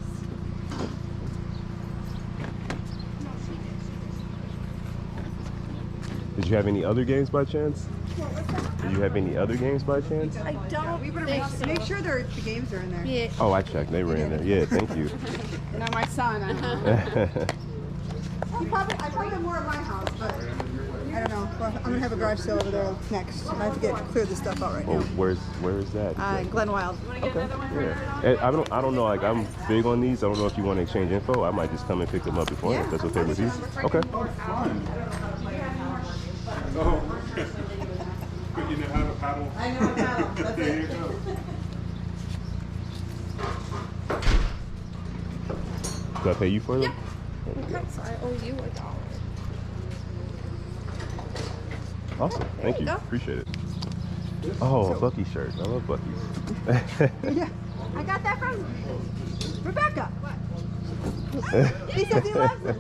Did you have any other games by chance? Did you have any other games by chance? I don't. We better think make so. sure the games are in there. Yeah. Oh, I checked. They were in there. Yeah, thank you. No, my son. I probably have more at my house, but you I don't know. Well, I'm gonna have a garage sale over there next. I have to clear this stuff out right Well, now. where is that? Glen Wild. Yeah. I don't know. Like, I'm big on these. I don't know if you want to exchange info. I might just come and pick them up before. If that's okay with you. Okay. Oh, but you know how to paddle. I know how to paddle. That's There you it. go. Do I pay you for them? Okay, so I owe you $1. Awesome. Thank you. Appreciate it. Oh, a Bucky shirt. I love Bucky's. Yeah. I got that from Rebecca. He says he loves it.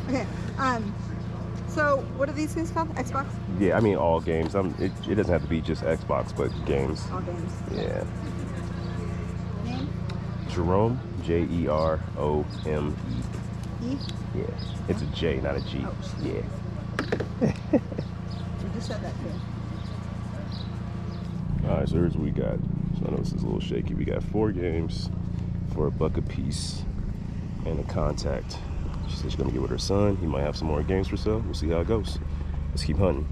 Okay. So what are these things called? Xbox? Yeah, I mean all games. It doesn't have to be just Xbox, but games. All games. Yeah. Name? Jerome, Jerome. E? Yeah. It's a J, not a G. Oh. Yeah. You just said that too. All right, so here's what we got. So I know this is a little shaky. We got 4 games for $1 a piece and a contact. She said she's gonna get with her son. He might have some more games for sale. We'll see how it goes. Let's keep hunting.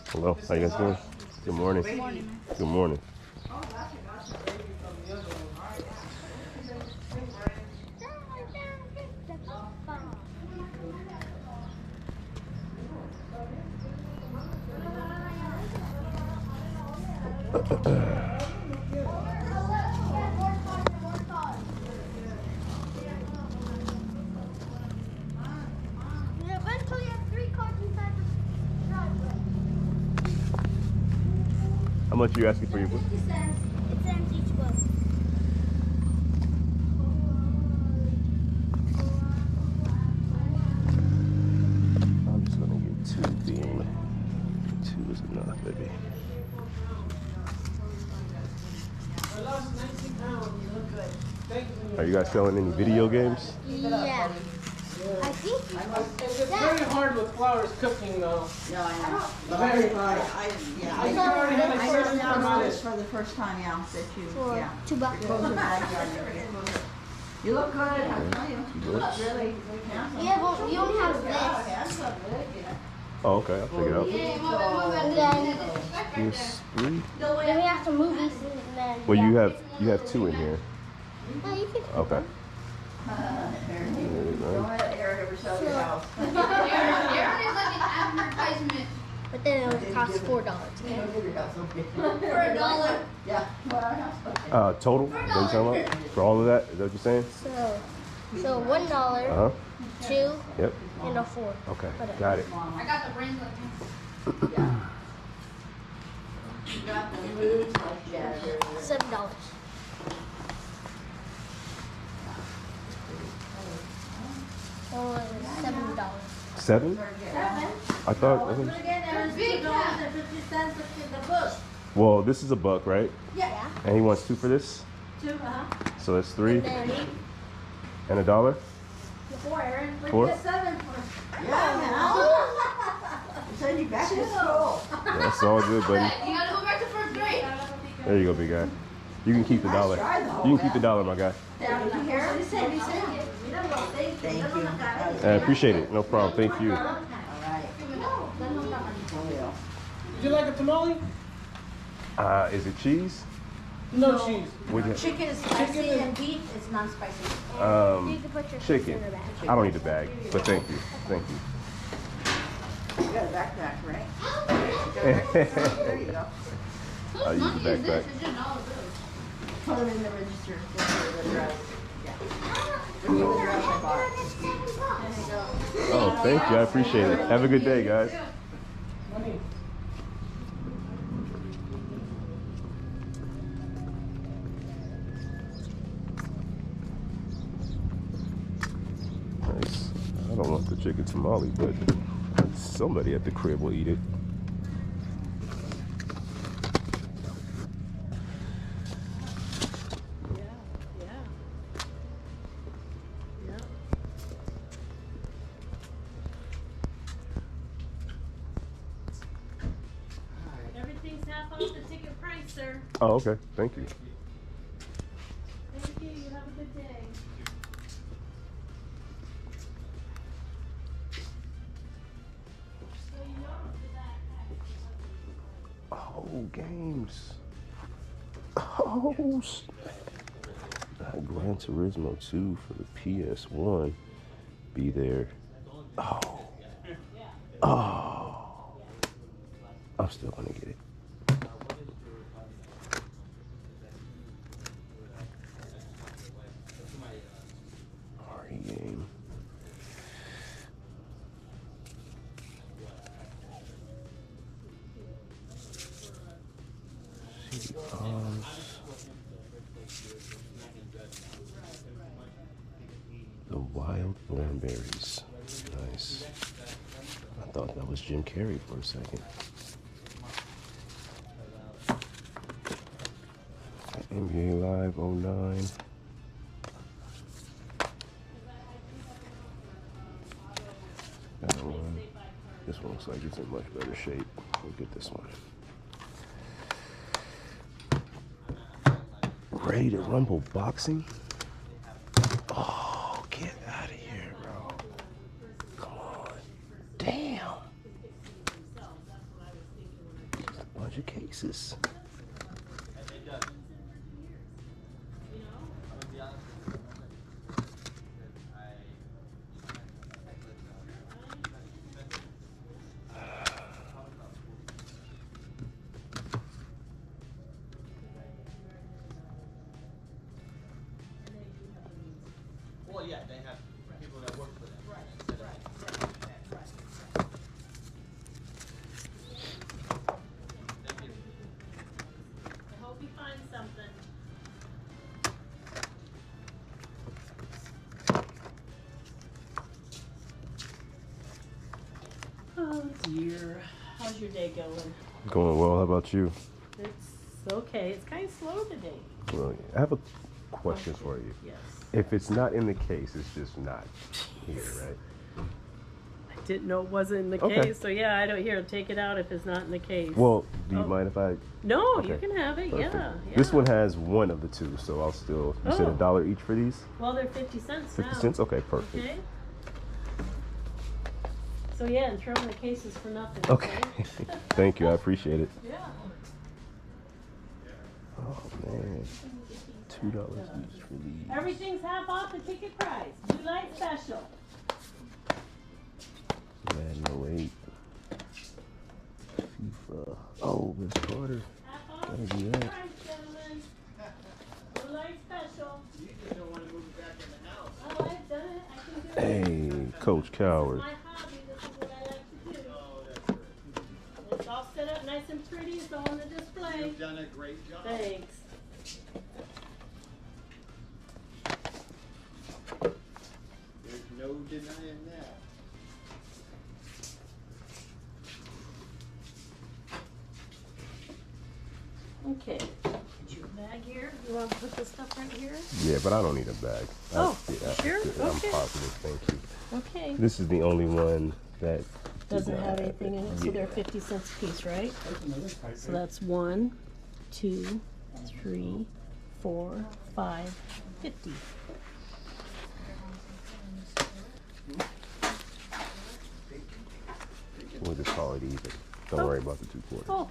Hello, how you guys doing? Good morning. Good morning. Good morning. Eventually have 3 cars inside the driveway. How much are you asking for your book? 50 cents. It ends each book. I'm just gonna get 2 beam. 2 is enough, baby. Are you guys selling any video games? Yeah. I think It's very hard with flowers cooking though. No, I know. Very hard. I think I already had a I certain just now amount of noticed for the first time, yeah, that you, for yeah. $2. Go to the backyard. You look good, I tell you. You look really handsome. Yeah, but you only have this. Handsome, good, yeah. Oh, okay, I'll check it out. And then PS3? then we have some movies and then. Well, you have 2 in here. No, you can. Okay. Don't let Eric ever sell your house. But then it would cost $4. For $1. Yeah. Total? Is that what you're talking about? For all of that? Is that what you're saying? So $1, Uh-huh. 2, Yep. and a 4. Okay. Whatever. Got it. I got the bracelet. You got the moves like that. $7. Oh, it was $7. 7? I thought. Well, this is $1, right? Yeah. And he wants 2 for this. 2, So that's 3 And then and $1. 4, Aaron. 4. Yeah, man. Send you back to school. That's all good, buddy. You gotta go back to 1st grade. There you go, big guy. You can keep the $1. You can keep the $1, my guy. Did you hear him? Thank you. I appreciate it. No problem. Thank you. All right. Would you like a tamale? Is it cheese? No cheese. Would you- Chicken is spicy and beef is non-spicy. You can put your stuff Chicken. in the bag. I don't need the bag, but thank you. Thank you. You got a backpack, right? There you go. I'll use the backpack. Put them in the register. Give me the address. Yeah. Give me the address I bought. There you go. Oh, thank you. I appreciate it. Have a good day, guys. Money. Nice. I don't want the chicken tamale, but somebody at the crib will eat it. Everything's half off the ticket price, sir. Oh, okay. Thank you. Thank you. You have a good day. Oh, games. Oh, Gran Turismo 2 for the PS1. Be there. Oh. Oh. I'm still gonna get it. Party game. The Wild Thornberries. Nice. I thought that was Jim Carrey for a second. NBA Live 09. That one. This one looks like it's in much better shape. We'll get this one. Ready to Rumble Boxing? Oh, get out of here, bro. Come on. Damn. Just a bunch of cases. Well, yeah, they have people that work for them. Right. I hope you find something. Oh dear. How's your day going? Going well. How about you? It's okay. It's kind of slow today. Well, I have a question for you. Yes. If it's not in the case, it's just not here, right? I didn't know it wasn't in the Okay. case, so yeah, I don't hear. Take it out if it's not in the case. Well, do you Oh. mind if I? No, Okay. you can have it. Perfect. Yeah. This one has one of the two, so I'll still. You said Oh. $1 each for these? Well, they're 50 cents 50 now. cents? Okay, perfect. Okay. So yeah, and throw in the cases for nothing. Okay. Thank you. I appreciate it. Yeah. Oh man, $2 each for these. Everything's half off the ticket price. Blue light special. Madden 08. FIFA. Oh, Miss Carter. Half off Gotta the do ticket that. price, gentlemen. Blue light special. You just don't want to move it back in the house. Oh, I've done it. I can do it. Hey, Coach Coward. My hobby. This is what I like to do. It's all set up nice and pretty. It's all on the display. You've done a great job. Thanks. There's no denying that. Okay. Get your bag here. You want to put this stuff right here? Yeah, but I don't need a bag. Oh, yeah, sure? I'm Okay. positive. Thank you. Okay. This is the only one that Doesn't did not have anything in it, so Yeah. they're 50 cents a piece, right? So that's 1, 2, 3, 4, 5, 50. We'll just call it even. Don't worry about the 2 quarters. Oh,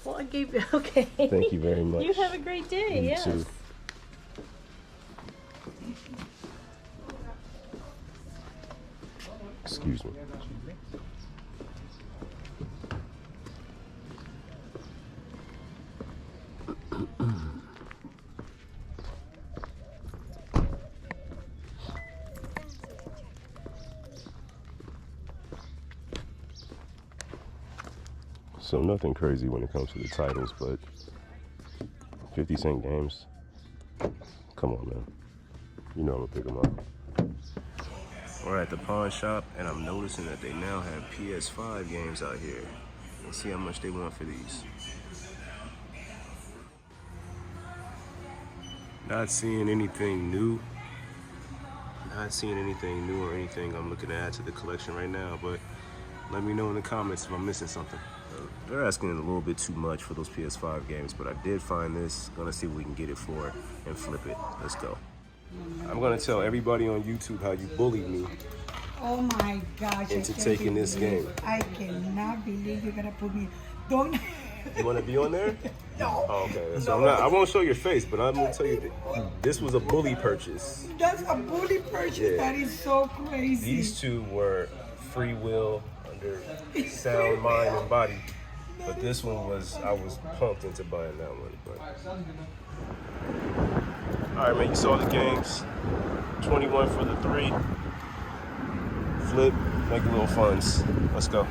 well, I gave you, okay. Thank you very much. You have a great day, You yes. too. Excuse me. So nothing crazy when it comes to the titles, but 50-cent games. Come on, man. You know I'm gonna pick them up. We're at the pawn shop, and I'm noticing that they now have PS5 games out here. Let's see how much they want for these. Not seeing anything new. Not seeing anything new or anything I'm looking to add to the collection right now, but let me know in the comments if I'm missing something. They're asking a little bit too much for those PS5 games, but I did find this. Gonna see what we can get it for and flip it. Let's go. I'm gonna tell everybody on YouTube how you bullied me Oh my gosh. into I can't taking this believe- game. I cannot believe you're gonna put me. Don't You want to be on there? No. Oh, okay. So I won't show your face, but I'm gonna tell you that this was a bully purchase. That's a bully purchase. Yeah. That is so crazy. These two were free will under sound mind and body, but this one was I was pumped into buying that one. But all right, man, you saw the games. 21 for the 3. Flip, make a little funds. Let's go.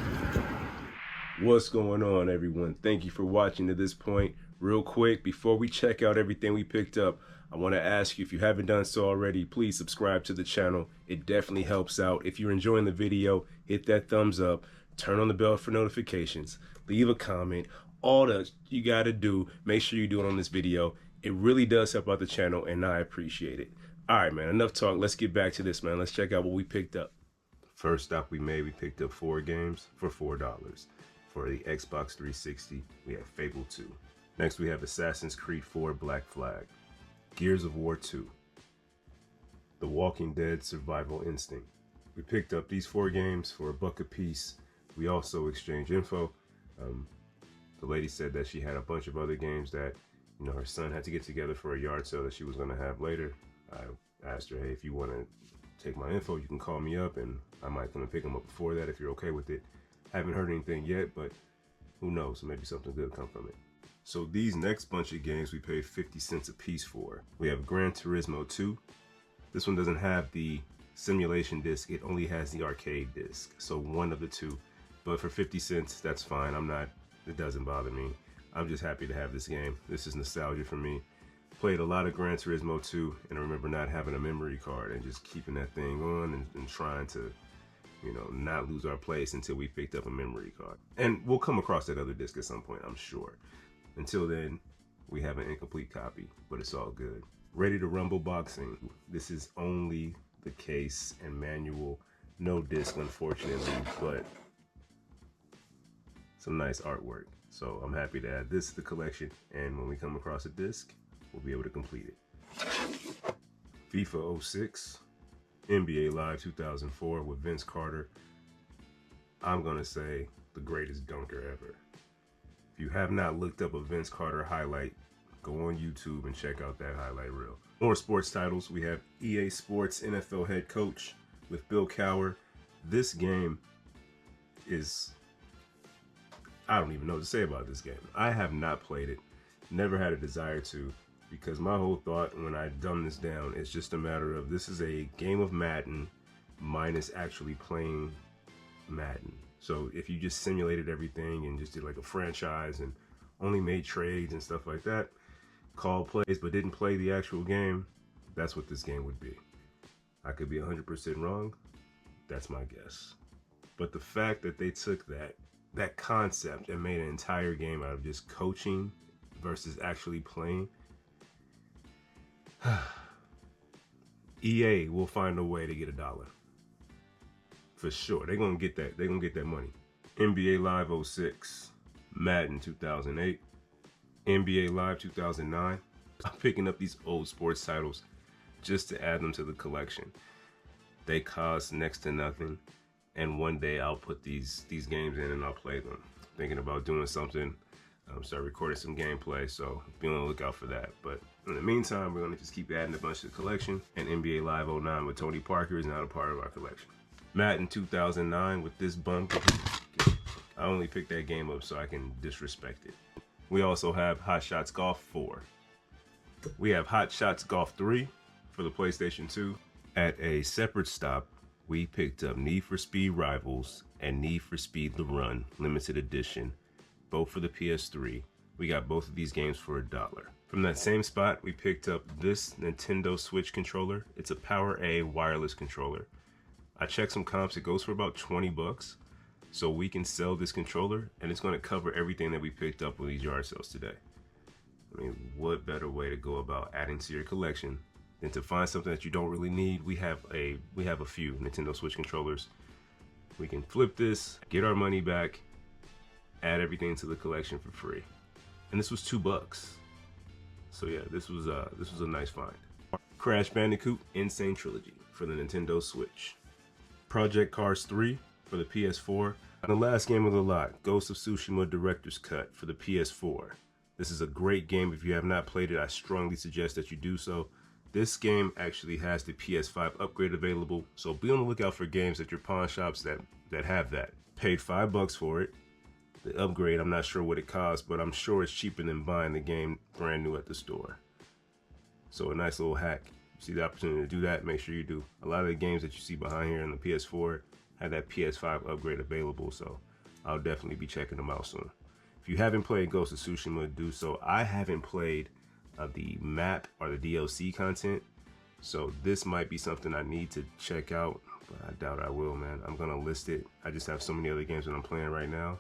What's going on, everyone? Thank you for watching to this point. Real quick, before we check out everything we picked up, I want to ask you, if you haven't done so already, please subscribe to the channel. It definitely helps out. If you're enjoying the video, hit that thumbs up, turn on the bell for notifications, leave a comment. All that you got to do, make sure you do it on this video. It really does help out the channel, and I appreciate it. All right, man, enough talk. Let's get back to this, man. Let's check out what we picked up. First stop we made, we picked up 4 games for $4. For the Xbox 360, we have Fable 2. Next, we have Assassin's Creed 4 Black Flag, Gears of War 2, The Walking Dead Survival Instinct. We picked up these 4 games for $1 a piece. We also exchanged info. The lady said that she had a bunch of other games that, you know, her son had to get together for a yard sale that she was going to have later. I asked her, hey, if you want to take my info, you can call me up, and I might come and pick them up before that if you're okay with it. Haven't heard anything yet, but who knows, maybe something good come from it. So these next bunch of games we paid 50 cents a piece for. We have Gran Turismo 2. This one doesn't have the simulation disc, it only has the arcade disc. So one of the two, but for 50 cents, that's fine. It doesn't bother me. I'm just happy to have this game. This is nostalgia for me. Played a lot of Gran Turismo 2, and I remember not having a memory card and just keeping that thing on and trying to, you know, not lose our place until we picked up a memory card. And we'll come across that other disc at some point, I'm sure. Until then, we have an incomplete copy, but it's all good. Ready to Rumble Boxing. This is only the case and manual, no disc, unfortunately, but some nice artwork. So I'm happy to add this to the collection, and when we come across a disc, we'll be able to complete it. FIFA 06. NBA Live 2004 with Vince Carter. I'm gonna say the greatest dunker ever. If you have not looked up a Vince Carter highlight, go on YouTube and check out that highlight reel. More sports titles. We have EA Sports NFL Head Coach with Bill Cowher. This game is, I don't even know what to say about this game. I have not played it, never had a desire to, because my whole thought when I dumb this down, it's just a matter of, this is a game of Madden minus actually playing Madden. So if you just simulated everything and just did like a franchise and only made trades and stuff like that, called plays but didn't play the actual game, that's what this game would be. I could be 100% wrong. That's my guess. But the fact that they took that concept and made an entire game out of just coaching versus actually playing, EA will find a way to get $1 for sure. They're gonna get that. They're gonna get that money. NBA Live 06, Madden 2008, NBA Live 2009. I'm picking up these old sports titles just to add them to the collection. They cost next to nothing, and one day I'll put these games in and I'll play them. Thinking about doing something. Start recording some gameplay, so be on the lookout for that. But in the meantime, we're gonna just keep adding a bunch to the collection, and NBA Live 09 with Tony Parker is now a part of our collection. Madden 2009 with this bump. I only picked that game up so I can disrespect it. We also have Hot Shots Golf 4. We have Hot Shots Golf 3 for the PlayStation 2. At a separate stop, we picked up Need for Speed Rivals and Need for Speed The Run Limited Edition, both for the PS3. We got both of these games for $1. From that same spot, we picked up this Nintendo Switch controller. It's a Power A wireless controller. I checked some comps, it goes for about 20 bucks. So we can sell this controller, and it's gonna cover everything that we picked up with these yard sales today. I mean, what better way to go about adding to your collection than to find something that you don't really need? We have a few Nintendo Switch controllers. We can flip this, get our money back, add everything to the collection for free. And this was $2. So yeah, this was a nice find. Crash Bandicoot Insane Trilogy for the Nintendo Switch. Project Cars 3 for the PS4. The last game of the lot, Ghost of Tsushima Director's Cut for the PS4. This is a great game. If you have not played it, I strongly suggest that you do so. This game actually has the PS5 upgrade available, so be on the lookout for games at your pawn shops that have that. Paid $5 for it. The upgrade, I'm not sure what it costs, but I'm sure it's cheaper than buying the game brand new at the store. So a nice little hack. You see the opportunity to do that, make sure you do. A lot of the games that you see behind here on the PS4 have that PS5 upgrade available, so I'll definitely be checking them out soon. If you haven't played Ghost of Tsushima, do so. I haven't played the map or the DLC content, so this might be something I need to check out, but I doubt I will, man. I'm gonna list it. I just have so many other games that I'm playing right now,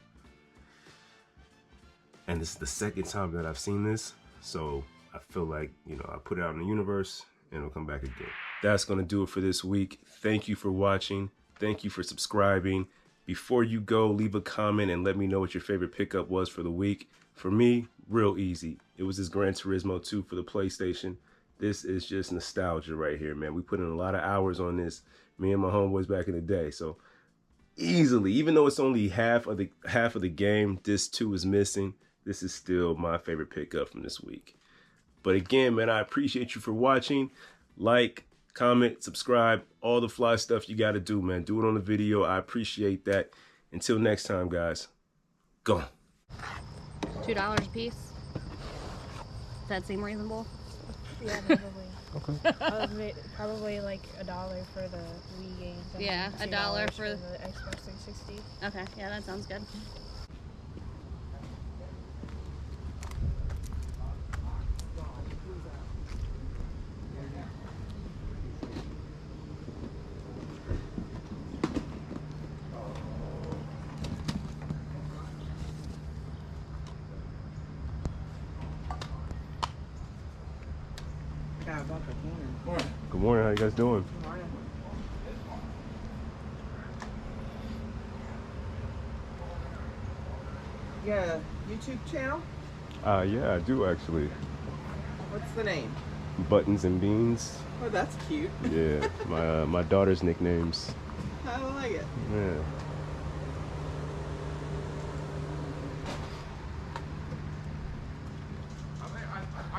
and this is the second time that I've seen this, so I feel like, you know, I put it out in the universe and it'll come back again. That's gonna do it for this week. Thank you for watching. Thank you for subscribing. Before you go, leave a comment and let me know what your favorite pickup was for the week. For me, real easy. It was this Gran Turismo 2 for the PlayStation. This is just nostalgia right here, man. We put in a lot of hours on this, me and my homeboys back in the day. So easily, even though it's only half of the game, this 2 is missing. This is still my favorite pickup from this week. But again, man, I appreciate you for watching. Like, comment, subscribe, all the fly stuff you got to do, man. Do it on the video. I appreciate that. Until next time, guys. Go. $2 a piece. Does that seem reasonable? Yeah, probably. Okay. Probably like $1 for the Wii games. And Yeah, then $1 $2 for the Xbox 360. Okay, yeah, that sounds good. Good morning. How you guys doing? You got a YouTube channel? Yeah, I do actually. What's the name? Buttons and Beans. Oh, that's cute. Yeah, my daughter's nicknames. I like it. Yeah.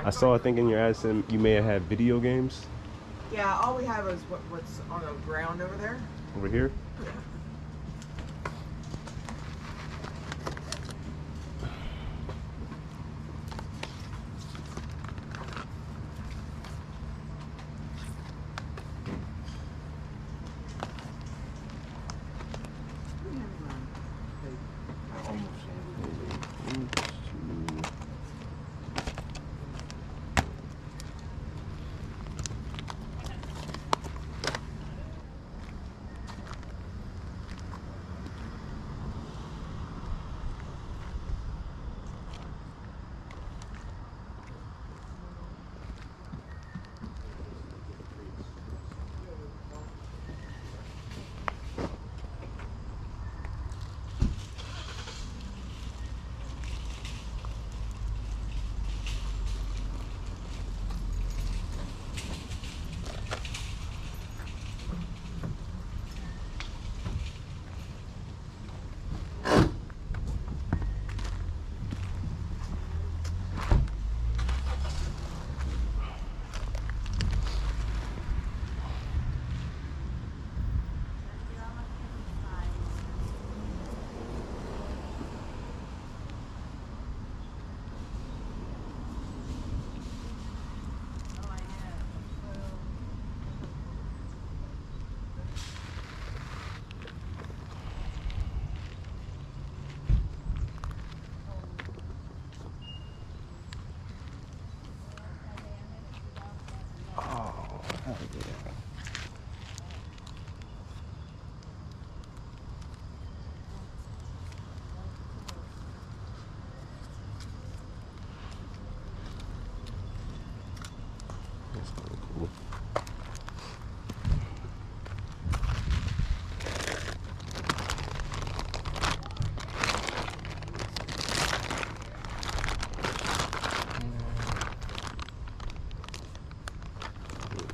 I saw, I think in your ad, you may have had video games. Yeah, all we have is what's on the ground over there. Over here?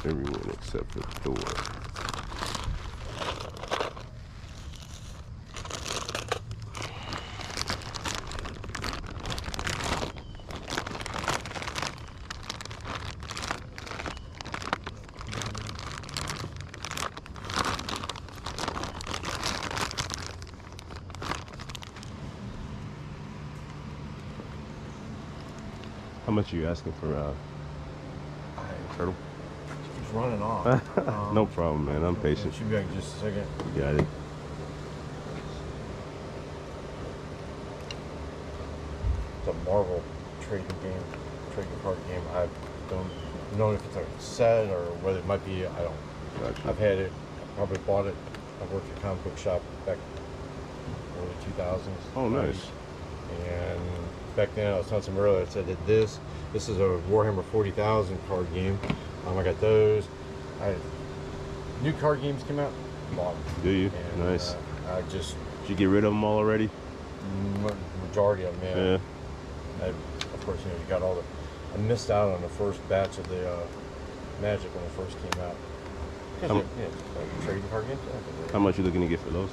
Everyone except for Thor. How much are you asking for turtle? Keeps running off. No problem, man. I'm patient. Should be back in just a second. You got it. It's a Marvel trading card game. I don't know if it's a set or whether it might be. I don't. Gotcha. I've had it. I probably bought it. I worked at a comic book shop back early 2000s. Oh, nice. And back then, I was telling some earlier, I said that this is a Warhammer 40,000 card game. I got those. New card games came out. Bought them. Do you? And, Nice. I just Did you get rid of them all already? majority of them. Yeah. Of course, you got all the. I missed out on the first batch of the Magic when it first came out. Trading card games. How much you looking to get for those?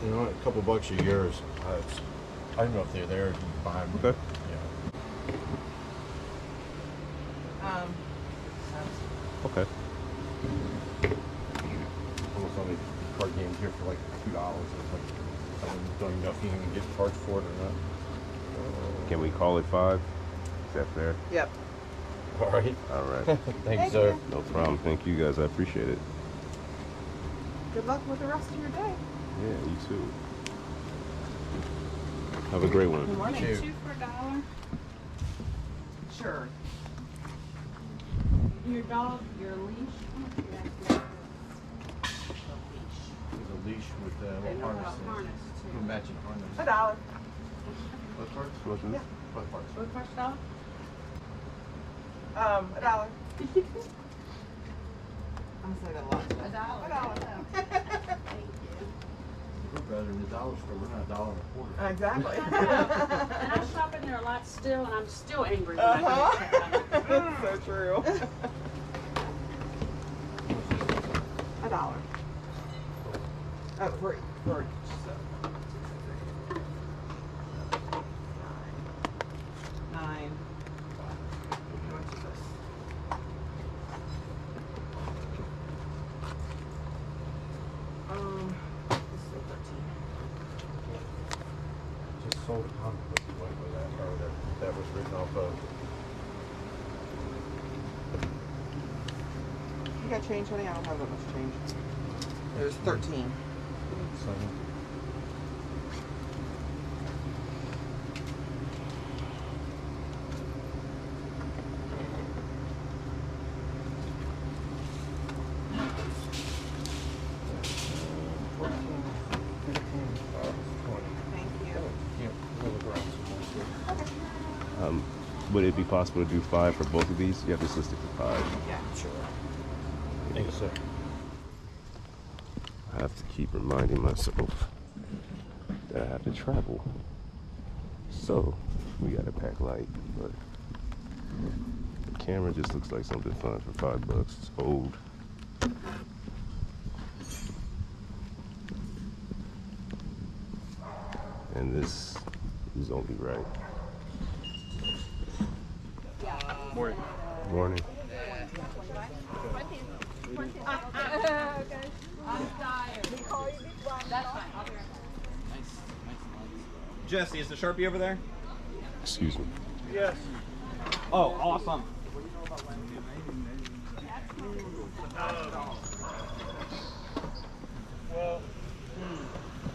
You know, a couple bucks a year is. I don't know if they're there. You can buy them. Okay. Okay. Almost only card games here for like $2. It's like I don't even know if you can get charged for it or not. Can we call it 5? Is that fair? Yep. All right. All right. Thank you, sir. No problem. Thank you guys. I appreciate it. Good luck with the rest of your day. Yeah, you too. Have a great one. Good morning. Cheers. 2 for $1. Sure. Your dog, your leash. There's a leash with a little harness. Little matching harness. $1. What parts? What is it? What parts? What first dog? $1. I'm saying a lot. $1. We're better than the dollar store. We're not $1.25. Exactly. And I shop in there a lot still, and I'm still angry when I get That's so true. $1. Oh, for each. So. Nine. How much is this? This is 13. Just sold a comic book you went with that, or that was written off of. You got change, honey? I don't have that much change. It was 13. Would it be possible to do 5 for both of these? You have this listed for 5. Yeah, sure. Thank you, sir. I have to keep reminding myself that I have to travel. So, we got a pack light, but the camera just looks like something fun for $5. It's old. And this is only right. Morning. Morning. Jesse, is the Sharpie over there? Excuse me. Yes. Oh, awesome. Well,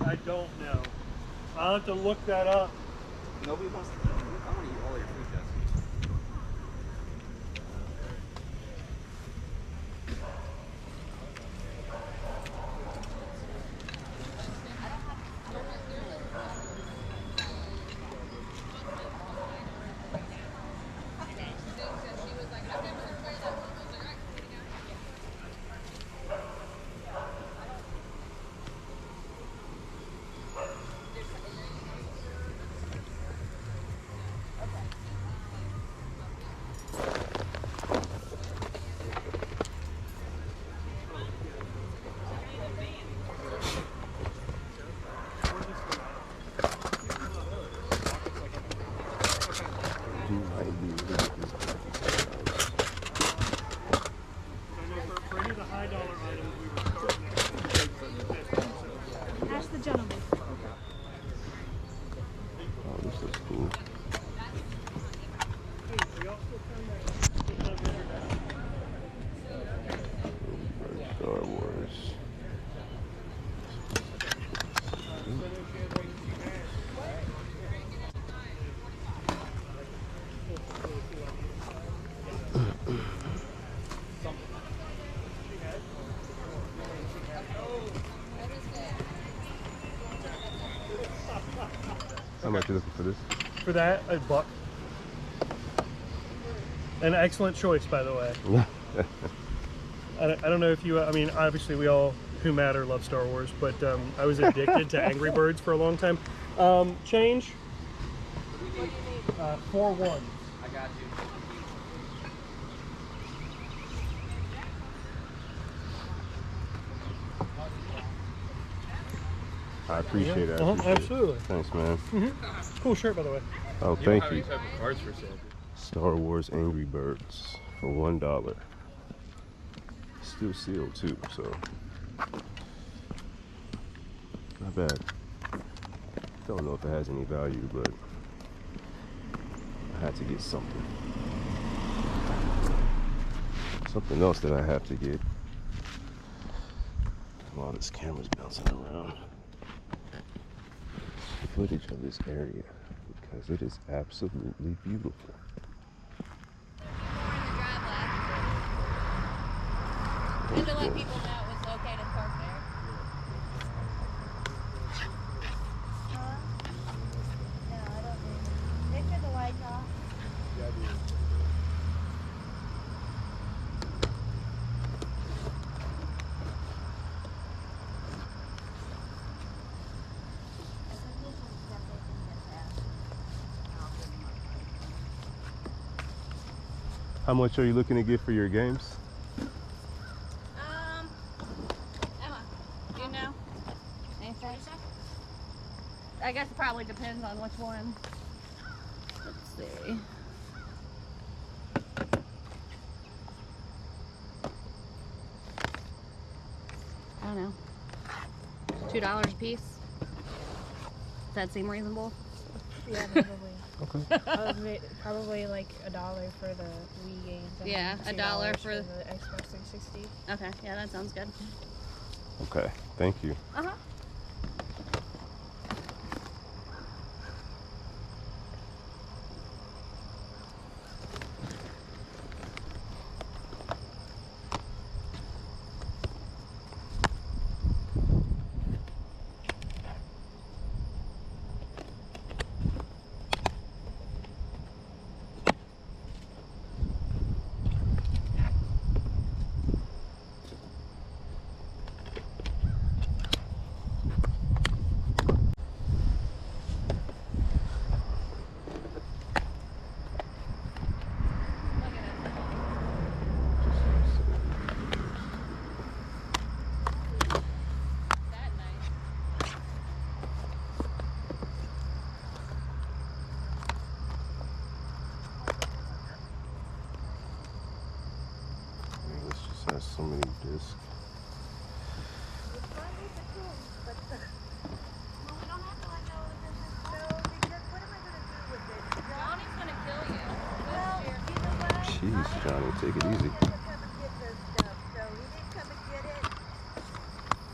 I don't know. I'll have to look that up. Nobody wants to. I want to eat all your food, Jesse. How much are you looking for this? For that, $1. An excellent choice, by the way. I don't know if you, I mean, obviously we all who matter love Star Wars, but I was addicted to Angry Birds for a long time. Change? 4 1. I got you. I appreciate it. Absolutely. Thanks, man. Cool shirt, by the way. Oh, thank you. Star Wars Angry Birds for $1. Still sealed too, so not bad. Don't know if it has any value, but I had to get something. Something else that I have to get while this camera's bouncing around. Footage of this area because it is absolutely beautiful. And to let people know it's okay to park there. No, I don't think. They took the lights off. How much are you looking to get for your games? Emma, do you know? Anything? I guess it probably depends on which one. Let's see. I don't know. $2 a piece. Does that seem reasonable? Yeah, probably. Okay. Probably like $1 for the Wii games. And Yeah, then $1 $2 for the Xbox 360. Okay, yeah, that sounds good. Okay, thank you. Uh-huh. This just has so many discs. Johnny's gonna kill you. Jeez, Johnny, take it easy.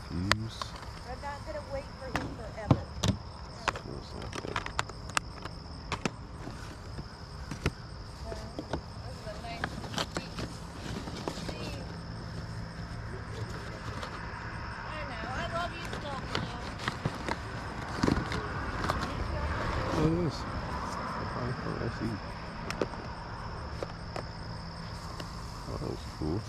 Fuse. I'm not gonna wait for him forever. Still something. What is this? I see. Oh, that's cool.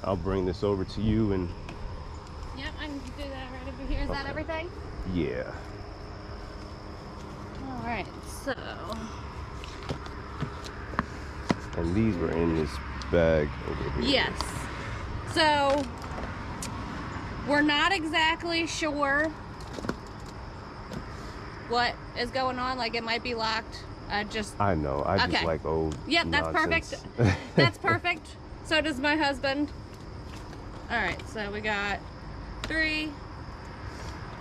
I'll bring this over to you and Yep, I can do that right over here. Is that Okay. everything? yeah. All right, so And these were in this bag over here. yes. So we're not exactly sure what is going on. Like it might be locked. I know. I just Okay. like old Yep, that's nonsense. perfect. That's perfect. So does my husband. All right, so we got 3.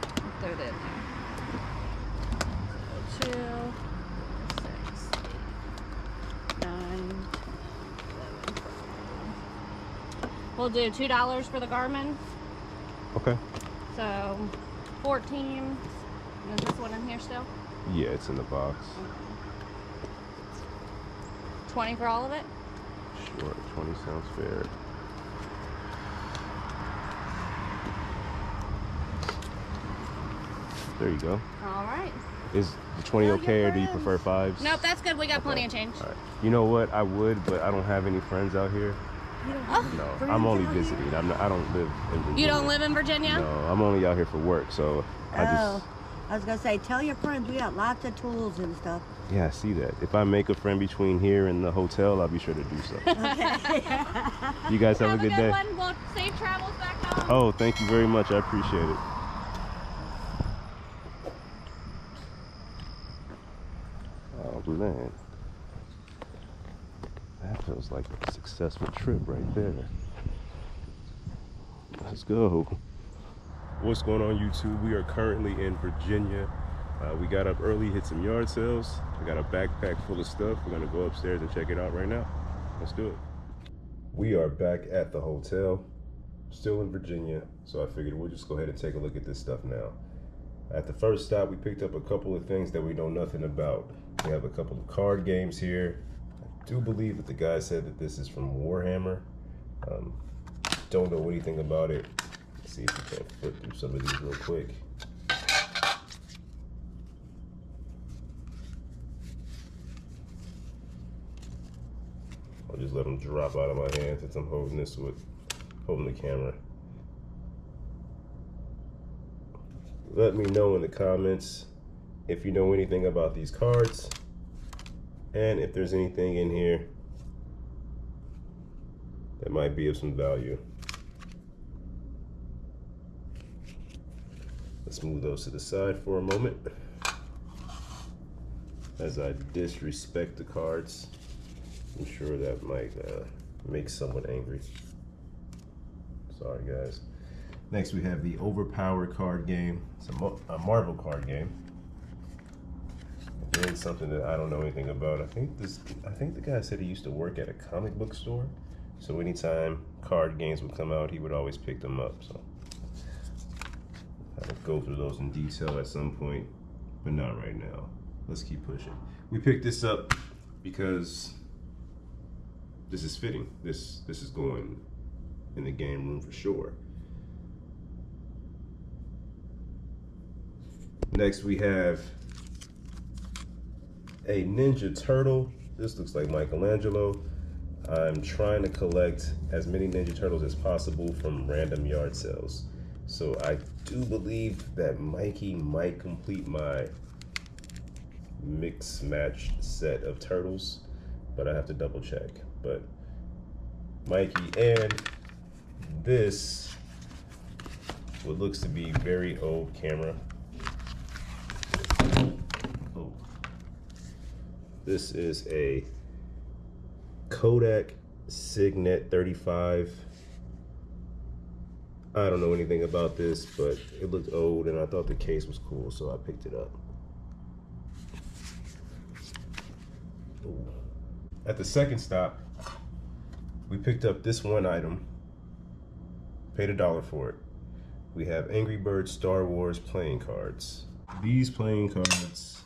I'll throw that in there. So 2, 6, 8, 9, 11. We'll do $2 for the Garmin. Okay. So 14. And is this one in here still? Yeah, it's in the box. 20 for all of it? Sure, 20 sounds fair. There you go. All right. Is the 20 okay, or do you prefer 5s? Nope, that's good. We got plenty of change. All right. You know what? I would, but I don't have any friends out here. Oh, No, I'm only visiting. I don't live in Virginia. you don't live in Virginia? No, I'm only out here for work, so I just... I was gonna say, tell your friends we got lots of tools and stuff. Yeah, I see that. If I make a friend between here and the hotel, I'll be sure to do so. Okay. You guys have a good day. One. Well, safe travels back home. Oh, thank you very much. I appreciate it. Oh, man. That feels like a successful trip right there. Let's go. What's going on, YouTube? We are currently in Virginia. We got up early, hit some yard sales. I got a backpack full of stuff. We're gonna go upstairs and check it out right now. Let's do it. We are back at the hotel, still in Virginia. So I figured we'll just go ahead and take a look at this stuff now. At the first stop, we picked up a couple of things that we know nothing about. We have a couple of card games here. I do believe that the guy said that this is from Warhammer. Don't know anything about it. Let's see if we can flip through some of these real quick. I'll just let them drop out of my hand since I'm holding the camera. Let me know in the comments if you know anything about these cards and if there's anything in here that might be of some value. Let's move those to the side for a moment as I disrespect the cards. I'm sure that might make someone angry. Sorry, guys. Next, we have the Overpowered card game. It's a Marvel card game. Again, something that I don't know anything about. I think the guy said he used to work at a comic book store. So anytime card games would come out, he would always pick them up. So I'll go through those in detail at some point, but not right now. Let's keep pushing. We picked this up because this is fitting. This is going in the game room for sure. Next, we have a Ninja Turtle. This looks like Michelangelo. I'm trying to collect as many Ninja Turtles as possible from random yard sales. So I do believe that Mikey might complete my mix match set of turtles, but I have to double check. But Mikey and this, what looks to be very old camera. Oh. This is a Kodak Signet 35. I don't know anything about this, but it looked old and I thought the case was cool, so I picked it up. Ooh. At the second stop, we picked up this one item, paid $1 for it. We have Angry Birds Star Wars playing cards. These playing cards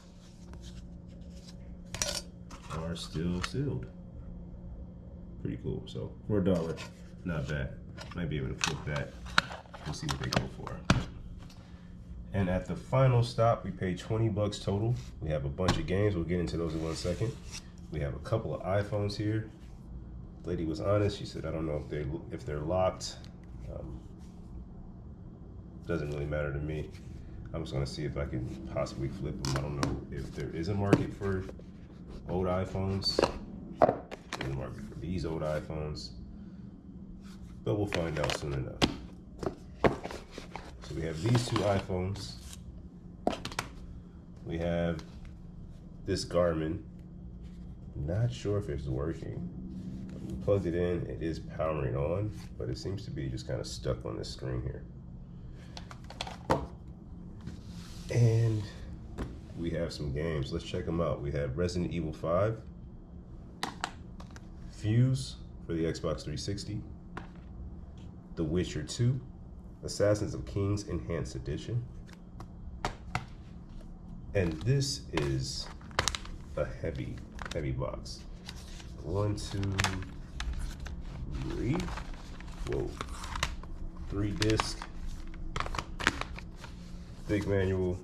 are still sealed. Pretty cool. So for $1, not bad. Might be able to flip that. We'll see what they go for. And at the final stop, we paid 20 bucks total. We have a bunch of games. We'll get into those in 1 second. We have a couple of iPhones here. Lady was honest. She said, I don't know if they're locked. Doesn't really matter to me. I'm just gonna see if I can possibly flip them. I don't know if there is a market for old iPhones. There's a market for these old iPhones, but we'll find out soon enough. So we have these two iPhones. We have this Garmin. Not sure if it's working. We plugged it in, it is powering on, but it seems to be just kind of stuck on this screen here. And we have some games. Let's check them out. We have Resident Evil 5, Fuse for the Xbox 360, The Witcher 2, Assassins of Kings Enhanced Edition. And this is a heavy box. 1, 2, 3. Whoa. 3 disc. Big manual.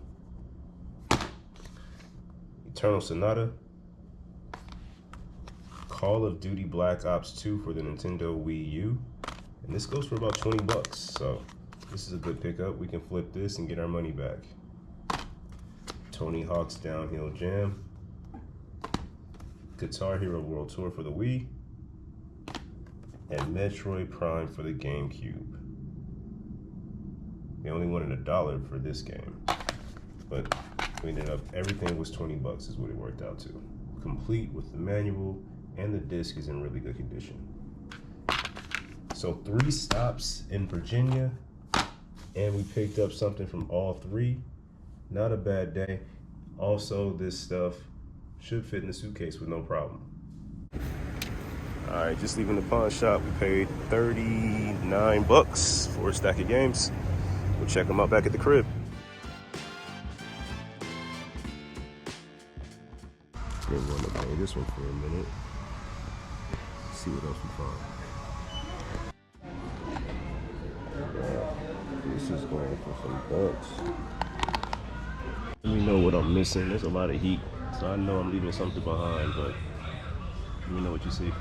Eternal Sonata. Call of Duty Black Ops 2 for the Nintendo Wii U. And this goes for about 20 bucks. So this is a good pickup. We can flip this and get our money back. Tony Hawk's Downhill Jam. Guitar Hero World Tour for the Wii. And Metroid Prime for the GameCube. We only wanted $1 for this game, but we ended up, everything was 20 bucks is what it worked out to. Complete with the manual, and the disc is in really good condition. So 3 stops in Virginia, and we picked up something from all 3. Not a bad day. Also, this stuff should fit in the suitcase with no problem. All right, just leaving the pawn shop, we paid 39 bucks for a stack of games. We'll check them out back at the crib. Didn't want to play this one for a minute. See what else we find. This is going for some bucks. Let me know what I'm missing. There's a lot of heat, so I know I'm leaving something behind, but let me know what you see.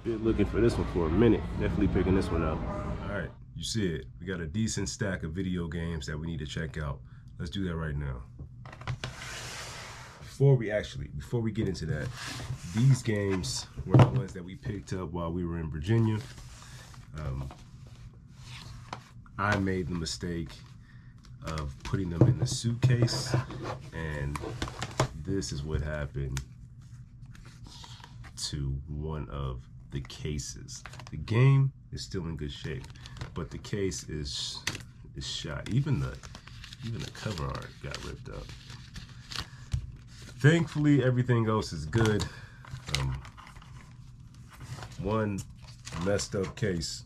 Been looking for this one for a minute. Definitely picking this one up. All right, you see it. We got a decent stack of video games that we need to check out. Let's do that right now. Before we get into that, these games were the ones that we picked up while we were in Virginia. I made the mistake of putting them in the suitcase, and this is what happened to one of the cases. The game is still in good shape, but the case is shot. Even the cover art got ripped up. Thankfully, everything else is good. One messed up case,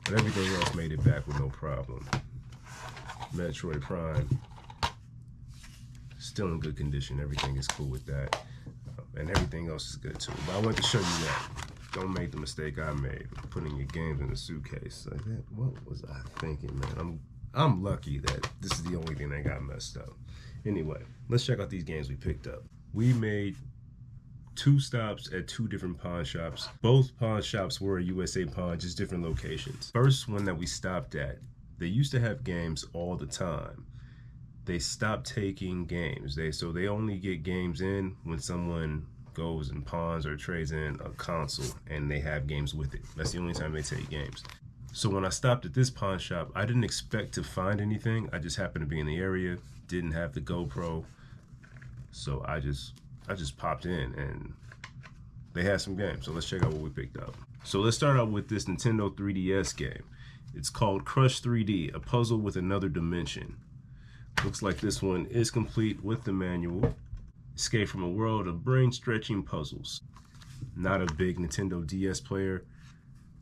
but everything else made it back with no problem. Metroid Prime, still in good condition. Everything is cool with that. And everything else is good too. But I wanted to show you that. Don't make the mistake I made of putting your games in a suitcase like that. What was I thinking, man? I'm lucky that this is the only thing that got messed up. Anyway, let's check out these games we picked up. We made 2 stops at 2 different pawn shops. Both pawn shops were a USA Pawn, just different locations. First one that we stopped at, they used to have games all the time. They stopped taking games. So they only get games in when someone goes and pawns or trades in a console and they have games with it. That's the only time they take games. So when I stopped at this pawn shop, I didn't expect to find anything. I just happened to be in the area, didn't have the GoPro. So I just popped in and they had some games. So let's check out what we picked up. So let's start out with this Nintendo 3DS game. It's called Crush 3D, a puzzle with another dimension. Looks like this one is complete with the manual. Escape from a world of brain-stretching puzzles. Not a big Nintendo DS player,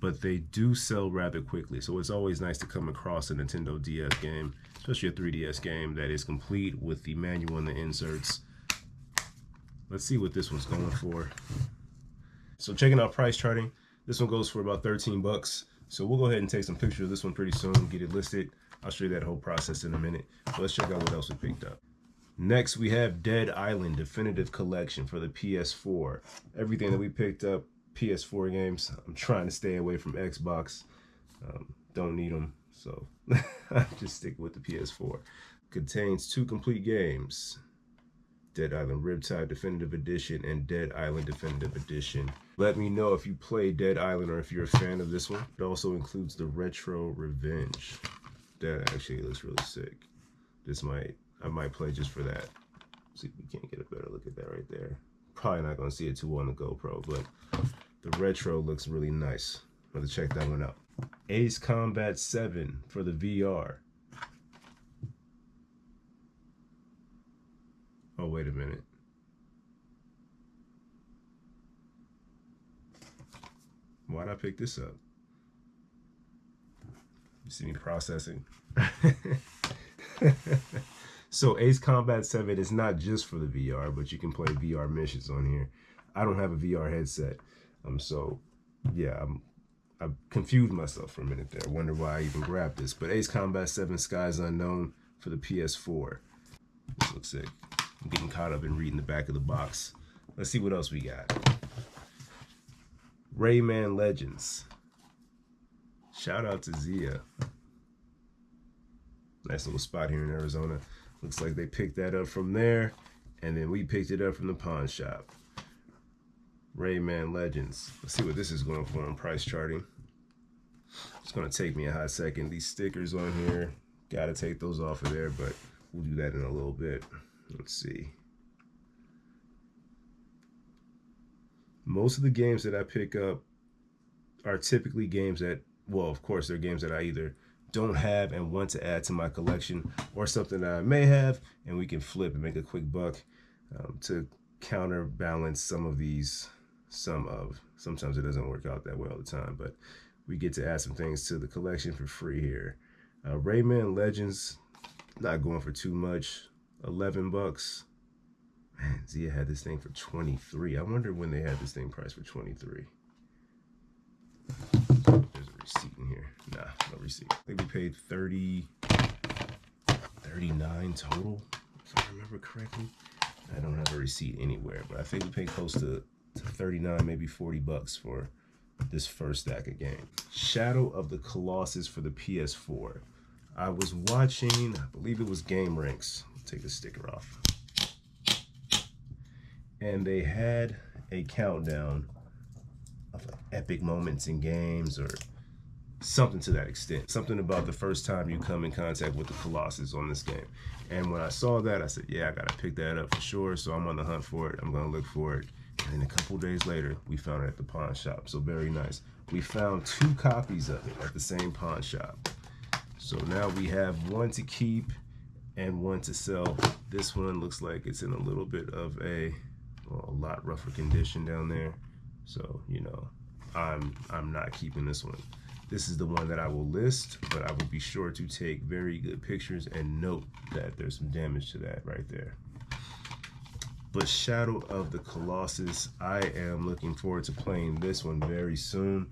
but they do sell rather quickly, so it's always nice to come across a Nintendo DS game, especially a 3DS game that is complete with the manual and the inserts. Let's see what this one's going for. So checking out price charting, this one goes for about 13 bucks. So we'll go ahead and take some pictures of this one pretty soon, get it listed. I'll show you that whole process in a minute. But let's check out what else we picked up. Next, we have Dead Island Definitive Collection for the PS4. Everything that we picked up, PS4 games. I'm trying to stay away from Xbox. Don't need them, so I just stick with the PS4. Contains 2 complete games. Dead Island Riptide Definitive Edition and Dead Island Definitive Edition. Let me know if you play Dead Island or if you're a fan of this one. It also includes the Retro Revenge. That actually looks really sick. I might play just for that. See if we can't get a better look at that right there. Probably not gonna see it too well on the GoPro, but the retro looks really nice. I'm gonna check that one out. Ace Combat 7 for the VR. Oh, wait a minute. Why'd I pick this up? You see me processing? So Ace Combat 7 is not just for the VR, but you can play VR missions on here. I don't have a VR headset. So yeah, I confused myself for a minute there. I wonder why I even grabbed this. But Ace Combat 7 Skies Unknown for the PS4. This looks sick. I'm getting caught up in reading the back of the box. Let's see what else we got. Rayman Legends. Shout out to Zia. Nice little spot here in Arizona. Looks like they picked that up from there, and then we picked it up from the pawn shop. Rayman Legends. Let's see what this is going for on price charting. It's gonna take me a hot second. These stickers on here, gotta take those off of there, but we'll do that in a little bit. Let's see. Most of the games that I pick up are typically games that, well, of course, they're games that I either don't have and want to add to my collection, or something that I may have and we can flip and make a quick buck to counterbalance some of these. Sometimes it doesn't work out that way all the time, but we get to add some things to the collection for free here. Rayman Legends, not going for too much, 11 bucks. Man, Zia had this thing for 23. I wonder when they had this thing priced for 23. There's a receipt in here. Nah, no receipt. I think we paid 39 total, if I remember correctly. I don't have a receipt anywhere, but I think we paid close to 39, maybe 40 bucks for this first stack of game. Shadow of the Colossus for the PS4. I was watching, I believe it was Game Ranks. Take the sticker off. And they had a countdown of epic moments in games, or something to that extent. Something about the first time you come in contact with the Colossus on this game. And when I saw that, I said, yeah, I gotta pick that up for sure. So I'm on the hunt for it. I'm gonna look for it. And then a couple days later, we found it at the pawn shop. So very nice. We found 2 copies of it at the same pawn shop. So now we have one to keep and one to sell. This one looks like it's in a little bit of a lot rougher condition down there. So, you know, I'm not keeping this one. This is the one that I will list, but I will be sure to take very good pictures and note that there's some damage to that right there. But Shadow of the Colossus, I am looking forward to playing this one very soon.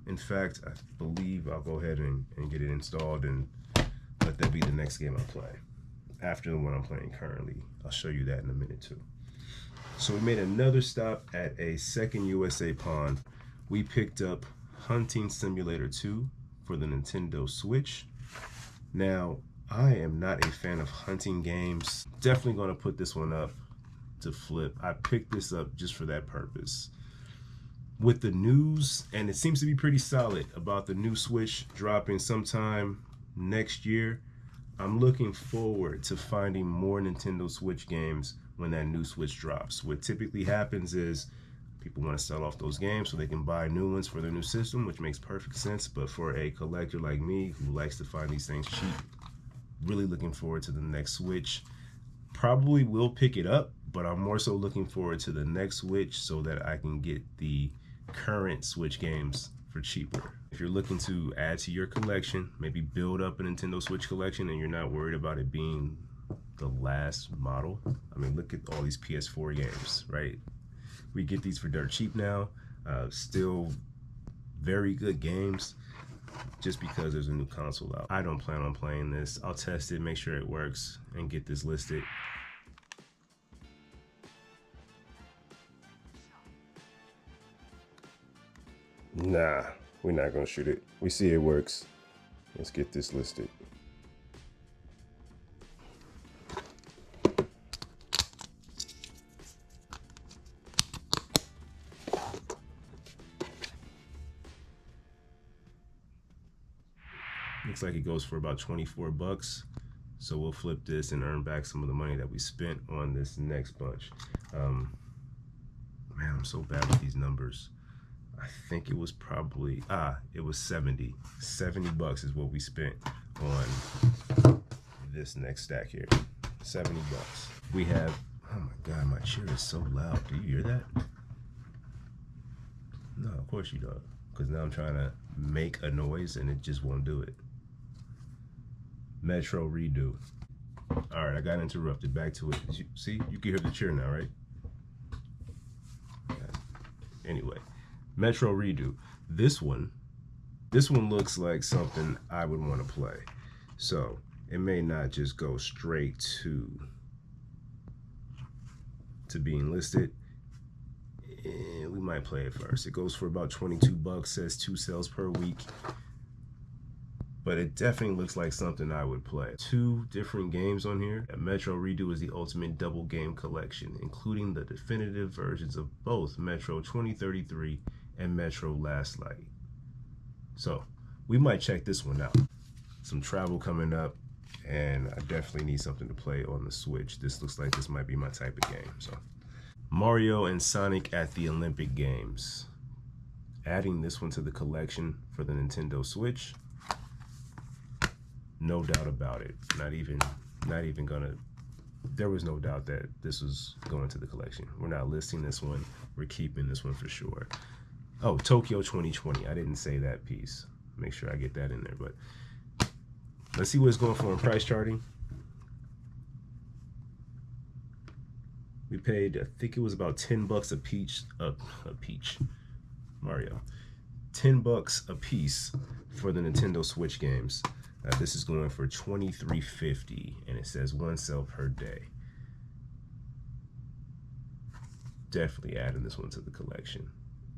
In fact, I believe I'll go ahead and get it installed and let that be the next game I play. After the one I'm playing currently. I'll show you that in a minute too. So we made another stop at a second USA pawn. We picked up Hunting Simulator 2 for the Nintendo Switch. Now, I am not a fan of hunting games. Definitely going to put this one up to flip. I picked this up just for that purpose. With the news, and it seems to be pretty solid, about the new Switch dropping sometime next year, I'm looking forward to finding more Nintendo Switch games when that new Switch drops. What typically happens is people want to sell off those games so they can buy new ones for their new system, which makes perfect sense. But for a collector like me who likes to find these things cheap, really looking forward to the next Switch. Probably will pick it up, but I'm more so looking forward to the next Switch so that I can get the current Switch games for cheaper. If you're looking to add to your collection, maybe build up a Nintendo Switch collection and you're not worried about it being the last model. I mean, look at all these PS4 games, right? We get these for dirt cheap now. Still very good games. just because there's a new console out. I don't plan on playing this. I'll test it, make sure it works, and get this listed. Nah, we're not gonna shoot it. We see it works. Let's get this listed. Looks like it goes for about 24 bucks. So we'll flip this and earn back some of the money that we spent on this next bunch. Man, I'm so bad with these numbers. I think it was probably, it was 70. 70 bucks is what we spent on this next stack here. 70 bucks. We have, oh my God, my chair is so loud. Do you hear that? No, of course you don't. Because now I'm trying to make a noise and it just won't do it. Metro redo. All right, I got interrupted. Back to it. See, you can hear the chair now, right? Anyway, Metro redo. This one looks like something I would want to play. So it may not just go straight to being listed. We might play it first. It goes for about 22 bucks, says 2 sales per week. But it definitely looks like something I would play. 2 different games on here. Metro Redo is the ultimate double game collection, including the definitive versions of both Metro 2033 and Metro Last Light. So we might check this one out. Some travel coming up, and I definitely need something to play on the Switch. This looks like this might be my type of game. So Mario and Sonic at the Olympic Games. Adding this one to the collection for the Nintendo Switch. No doubt about it. Not even gonna, there was no doubt that this was going to the collection. We're not listing this one. We're keeping this one for sure. Oh, Tokyo 2020. I didn't say that piece. Make sure I get that in there, but let's see what it's going for in price charting. We paid, I think it was about 10 bucks a peach, Mario. 10 bucks a piece for the Nintendo Switch games. This is going for $23.50, and it says 1 sale per day. Definitely adding this one to the collection.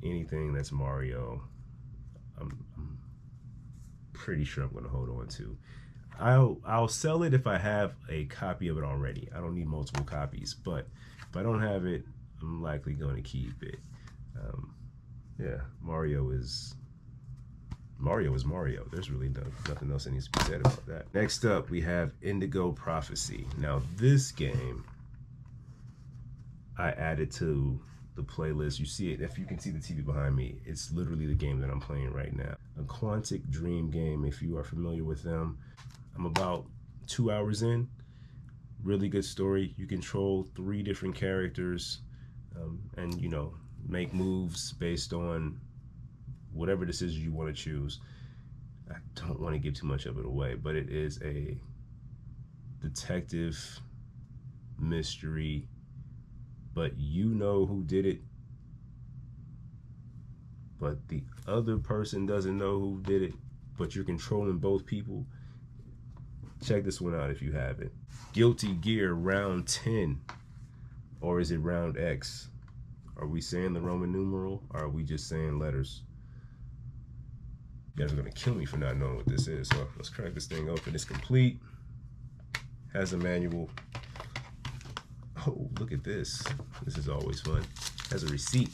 Anything that's Mario, I'm pretty sure I'm going to hold on to. I'll sell it if I have a copy of it already. I don't need multiple copies, but if I don't have it, I'm likely going to keep it. Yeah, Mario is Mario. There's really nothing else that needs to be said about that. Next up, we have Indigo Prophecy. Now, this game I added to the playlist. You see it, if you can see the TV behind me, it's literally the game that I'm playing right now. A Quantic Dream game, if you are familiar with them. I'm about 2 hours in. Really good story. You control 3 different characters, and you know, make moves based on whatever decision you want to choose. I don't want to give too much of it away, but it is a detective mystery, but you know who did it, but the other person doesn't know who did it, but you're controlling both people. Check this one out if you haven't. Guilty Gear Round 10, or is it Round X? Are we saying the Roman numeral, or are we just saying letters? You guys are gonna kill me for not knowing what this is, so let's crack this thing open. It's complete, has a manual. Oh, look at this. This is always fun. Has a receipt.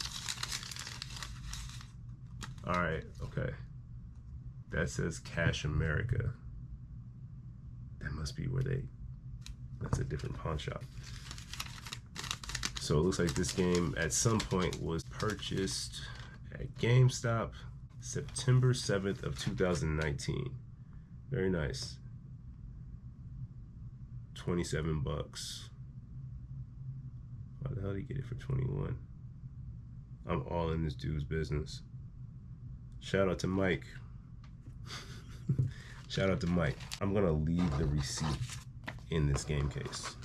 All right, okay. That says Cash America. That must be where that's a different pawn shop. So it looks like this game at some point was purchased at GameStop September 7th of 2019. Very nice. 27 bucks. Why the hell did he get it for 21? I'm all in this dude's business. Shout out to Mike. Shout out to Mike. I'm gonna leave the receipt in this game case.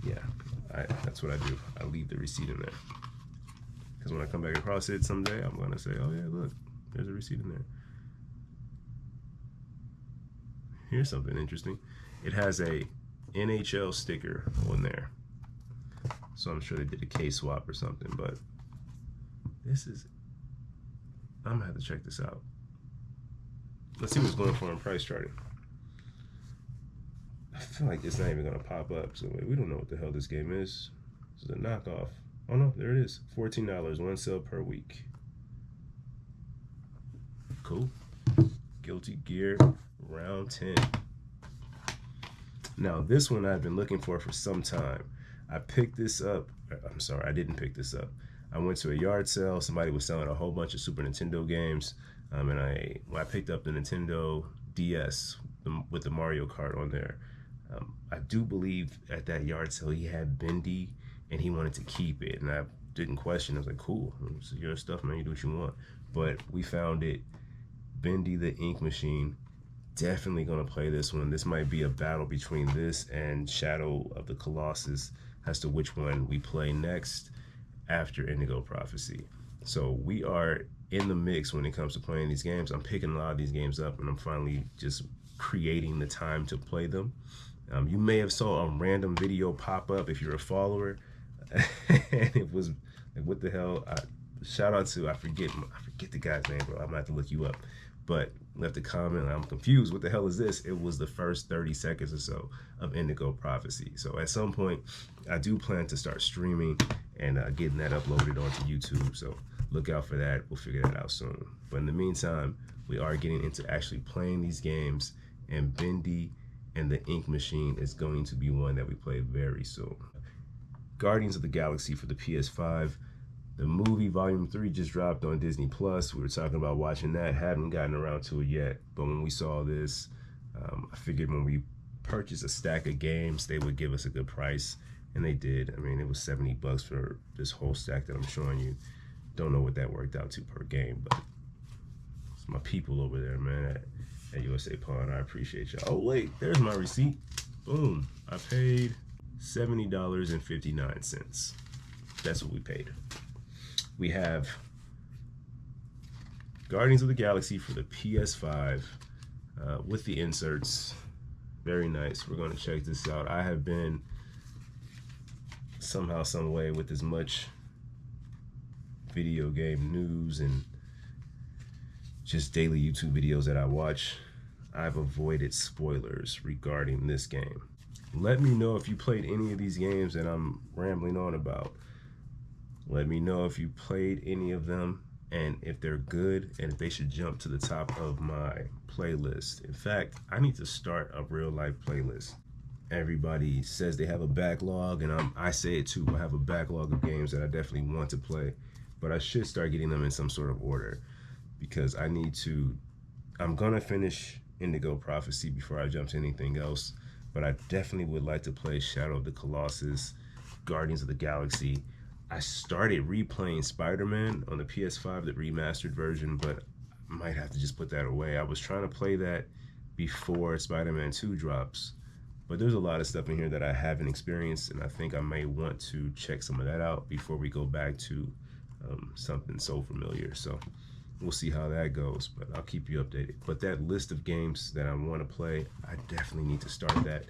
Yeah, that's what I do. I leave the receipt in there. Because when I come back across it someday, I'm gonna say, oh yeah, look, there's a receipt in there. Here's something interesting. It has a NHL sticker on there. So I'm sure they did a case swap or something, but this is, I'm gonna have to check this out. Let's see what's going for in price charting. I feel like it's not even gonna pop up, so we don't know what the hell this game is. This is a knockoff. Oh no, there it is. $14, 1 sale per week. Cool. Guilty Gear, round 10. Now this one I've been looking for some time. I picked this up, I'm sorry, I didn't pick this up. I went to a yard sale, somebody was selling a whole bunch of Super Nintendo games, and I picked up the Nintendo DS with the Mario Kart on there. I do believe at that yard sale he had Bendy, and he wanted to keep it, and I didn't question. I was like, cool, this is your stuff, man, you do what you want. But we found it, Bendy the Ink Machine. Definitely gonna play this one. This might be a battle between this and Shadow of the Colossus as to which one we play next after Indigo Prophecy. So we are in the mix when it comes to playing these games. I'm picking a lot of these games up, and I'm finally just creating the time to play them. You may have saw a random video pop up if you're a follower, and it was like, what the hell? Shout out to, I forget the guy's name, bro. I'm gonna have to look you up. But left a comment, I'm confused, what the hell is this? It was the first 30 seconds or so of Indigo Prophecy. So at some point, I do plan to start streaming and getting that uploaded onto YouTube. So look out for that. We'll figure that out soon. But in the meantime, we are getting into actually playing these games, and Bendy and the Ink Machine is going to be one that we play very soon. Guardians of the Galaxy for the PS5. The movie Volume 3 just dropped on Disney Plus. We were talking about watching that. Haven't gotten around to it yet. But when we saw this, I figured when we purchased a stack of games, they would give us a good price. And they did. I mean, it was $70 for this whole stack that I'm showing you. Don't know what that worked out to per game, but it's my people over there, man, at USA Pawn. I appreciate y'all. Oh, wait, there's my receipt. Boom. I paid $70.59. That's what we paid. We have Guardians of the Galaxy for the PS5 with the inserts. Very nice. We're going to check this out. I have been somehow, some way, with as much video game news and just daily YouTube videos that I watch, I've avoided spoilers regarding this game. Let me know if you played any of these games that I'm rambling on about. Let me know if you played any of them and if they're good and if they should jump to the top of my playlist. In fact, I need to start a real life playlist. Everybody says they have a backlog, and I say it too. I have a backlog of games that I definitely want to play, but I should start getting them in some sort of order because I'm gonna finish Indigo Prophecy before I jump to anything else, but I definitely would like to play Shadow of the Colossus, Guardians of the Galaxy. I started replaying Spider-Man on the PS5, the remastered version, but I might have to just put that away. I was trying to play that before Spider-Man 2 drops, but there's a lot of stuff in here that I haven't experienced, and I think I may want to check some of that out before we go back to something so familiar. So we'll see how that goes, but I'll keep you updated. But that list of games that I want to play, I definitely need to start that.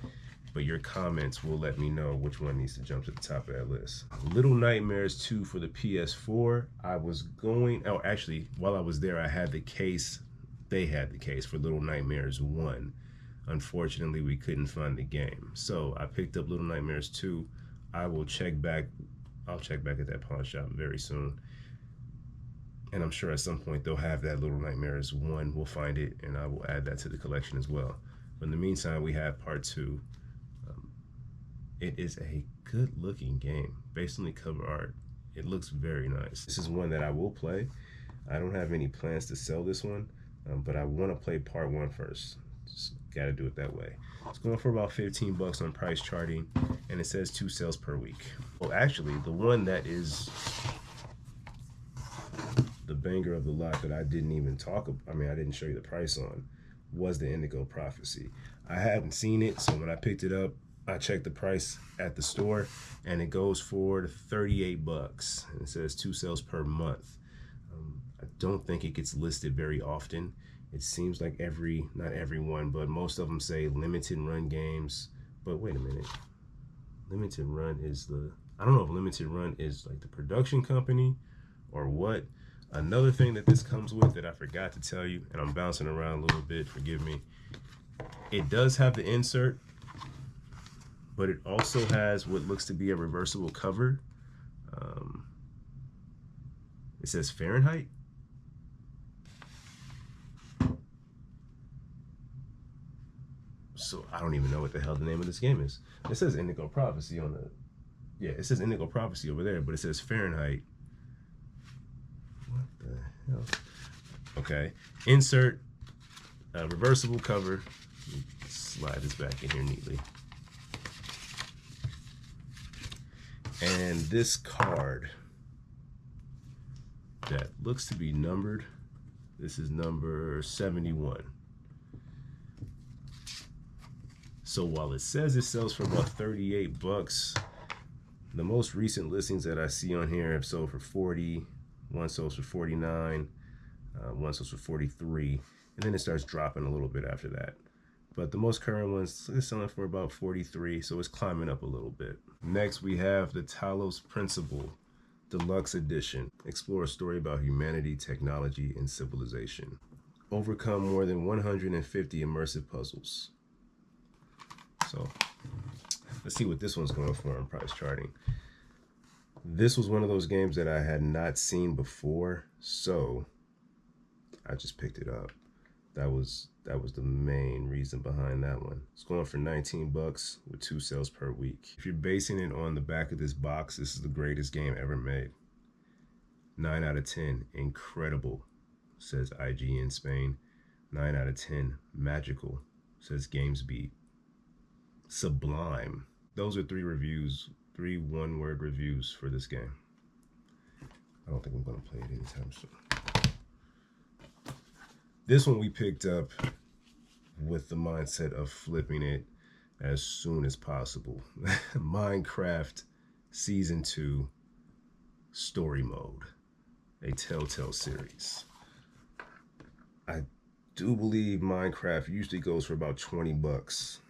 But your comments will let me know which one needs to jump to the top of that list. Little Nightmares 2 for the PS4. Actually, while I was there, I had the case. They had the case for Little Nightmares 1. Unfortunately, we couldn't find the game. So I picked up Little Nightmares 2. I'll check back at that pawn shop very soon. And I'm sure at some point they'll have that Little Nightmares 1. We'll find it, and I will add that to the collection as well. But in the meantime, we have part 2. It is a good looking game. Based on the cover art, it looks very nice. This is one that I will play. I don't have any plans to sell this one, but I want to play part 1 first. Just gotta do it that way. It's going for about 15 bucks on price charting, and it says 2 sales per week. Well, actually, the one that is the banger of the lot that I didn't even talk about, I didn't show you the price on, was the Indigo Prophecy. I hadn't seen it, so when I picked it up, I checked the price at the store, and it goes for 38 bucks. And it says 2 sales per month. I don't think it gets listed very often. It seems like not everyone, but most of them say limited run games. But wait a minute. Limited Run is I don't know if Limited Run is like the production company or what. Another thing that this comes with that I forgot to tell you, and I'm bouncing around a little bit, forgive me. It does have the insert, but it also has what looks to be a reversible cover. It says Fahrenheit. So I don't even know what the hell the name of this game is. It says Indigo Prophecy on the, yeah, it says Indigo Prophecy over there, but it says Fahrenheit. What the hell? Okay, insert, reversible cover. Slide this back in here neatly. And this card that looks to be numbered. This is number 71. So while it says it sells for about 38 bucks, the most recent listings that I see on here have sold for 40, one sells for 49, one sells for 43, and then it starts dropping a little bit after that. But the most current ones is selling for about 43, so it's climbing up a little bit. Next, we have the Talos Principle Deluxe Edition. Explore a story about humanity, technology, and civilization. Overcome more than 150 immersive puzzles. So let's see what this one's going for in price charting. This was one of those games that I had not seen before, so I just picked it up. That was the main reason behind that one. It's going for 19 bucks with 2 sales per week. If you're basing it on the back of this box, this is the greatest game ever made. 9 out of 10, incredible, says IGN Spain. 9 out of 10, magical, says GamesBeat. Sublime. Those are 3 reviews, 3 one-word reviews for this game. I don't think I'm gonna play it anytime soon. This one we picked up with the mindset of flipping it as soon as possible. Minecraft Season 2 Story Mode, a Telltale series. I do believe Minecraft usually goes for about 20 bucks.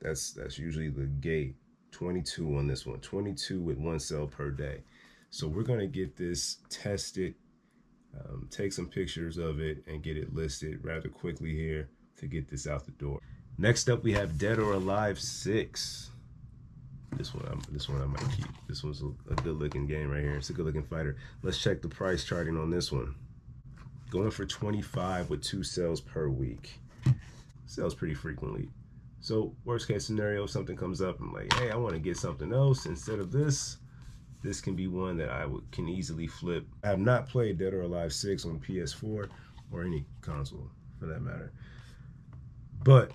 That's usually the gate. 22 on this one, 22 with 1 sale per day. So we're gonna get this tested, take some pictures of it, and get it listed rather quickly here to get this out the door. Next up, we have Dead or Alive 6. This one I might keep. This one's a good looking game right here. It's a good looking fighter. Let's check the price charting on this one. Going for 25 with 2 sales per week. Sells pretty frequently. So worst case scenario, if something comes up, I'm like, hey, I want to get something else instead of this. This can be one that I can easily flip. I have not played Dead or Alive 6 on PS4 or any console for that matter. But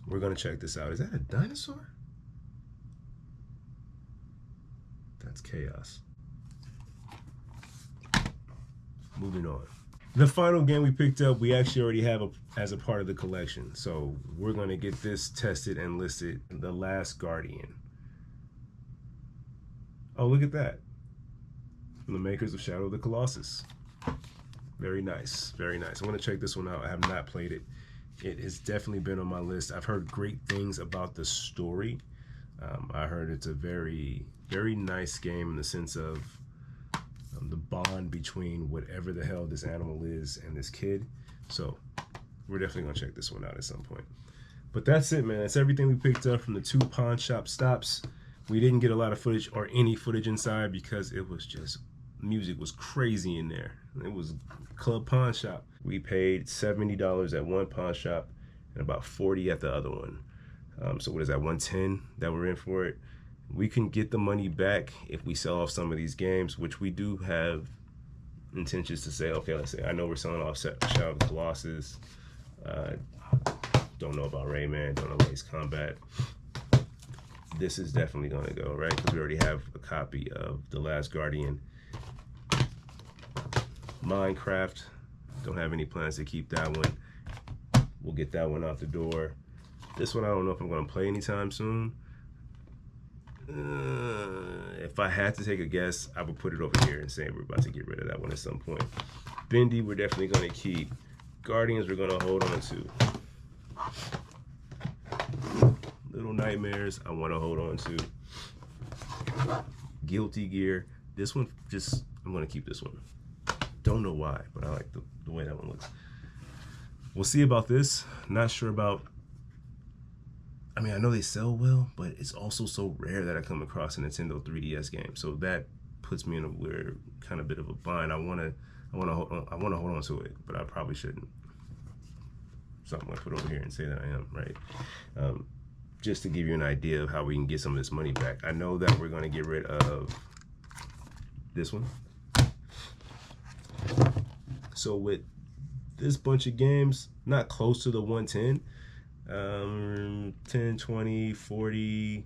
we're gonna check this out. Is that a dinosaur? That's chaos. Moving on. The final game we picked up, we actually already have as a part of the collection. So we're gonna get this tested and listed. The Last Guardian. Oh, look at that. From the makers of Shadow of the Colossus. Very nice, very nice. I'm gonna check this one out. I have not played it. It has definitely been on my list. I've heard great things about the story. I heard it's a very, very nice game in the sense of the bond between whatever the hell this animal is and this kid. So we're definitely gonna check this one out at some point. But that's it, man. That's everything we picked up from the 2 pawn shop stops. We didn't get a lot of footage or any footage inside because it was just, music was crazy in there. It was club pawn shop. We paid $70 at one pawn shop and about 40 at the other one. So what is that, 110 that we're in for it? We can get the money back if we sell off some of these games, which we do have intentions to say, okay, let's say, I know we're selling off Shadow of the Colossus. Don't know about Rayman, don't know about Ace Combat. This is definitely gonna go, right? Because we already have a copy of The Last Guardian. Minecraft, don't have any plans to keep that one. We'll get that one out the door. This one, I don't know if I'm gonna play anytime soon. If if I had to take a guess, I would put it over here and say we're about to get rid of that one at some point. Bendy, we're definitely going to keep. Guardians, we're going to hold on to. Little Nightmares, I want to hold on to. Guilty Gear, this one, just, I'm going to keep this one. Don't know why, but I like the way that one looks. We'll see about this. Not sure about, I mean, I know they sell well, but it's also so rare that I come across a Nintendo 3DS game. So that puts me in a weird kind of bit of a bind. I want to hold on to it, but I probably shouldn't. So I'm gonna put it over here and say that I am, right? Just to give you an idea of how we can get some of this money back. I know that we're gonna get rid of this one. So with this bunch of games, not close to the 110, 10, 20, 40,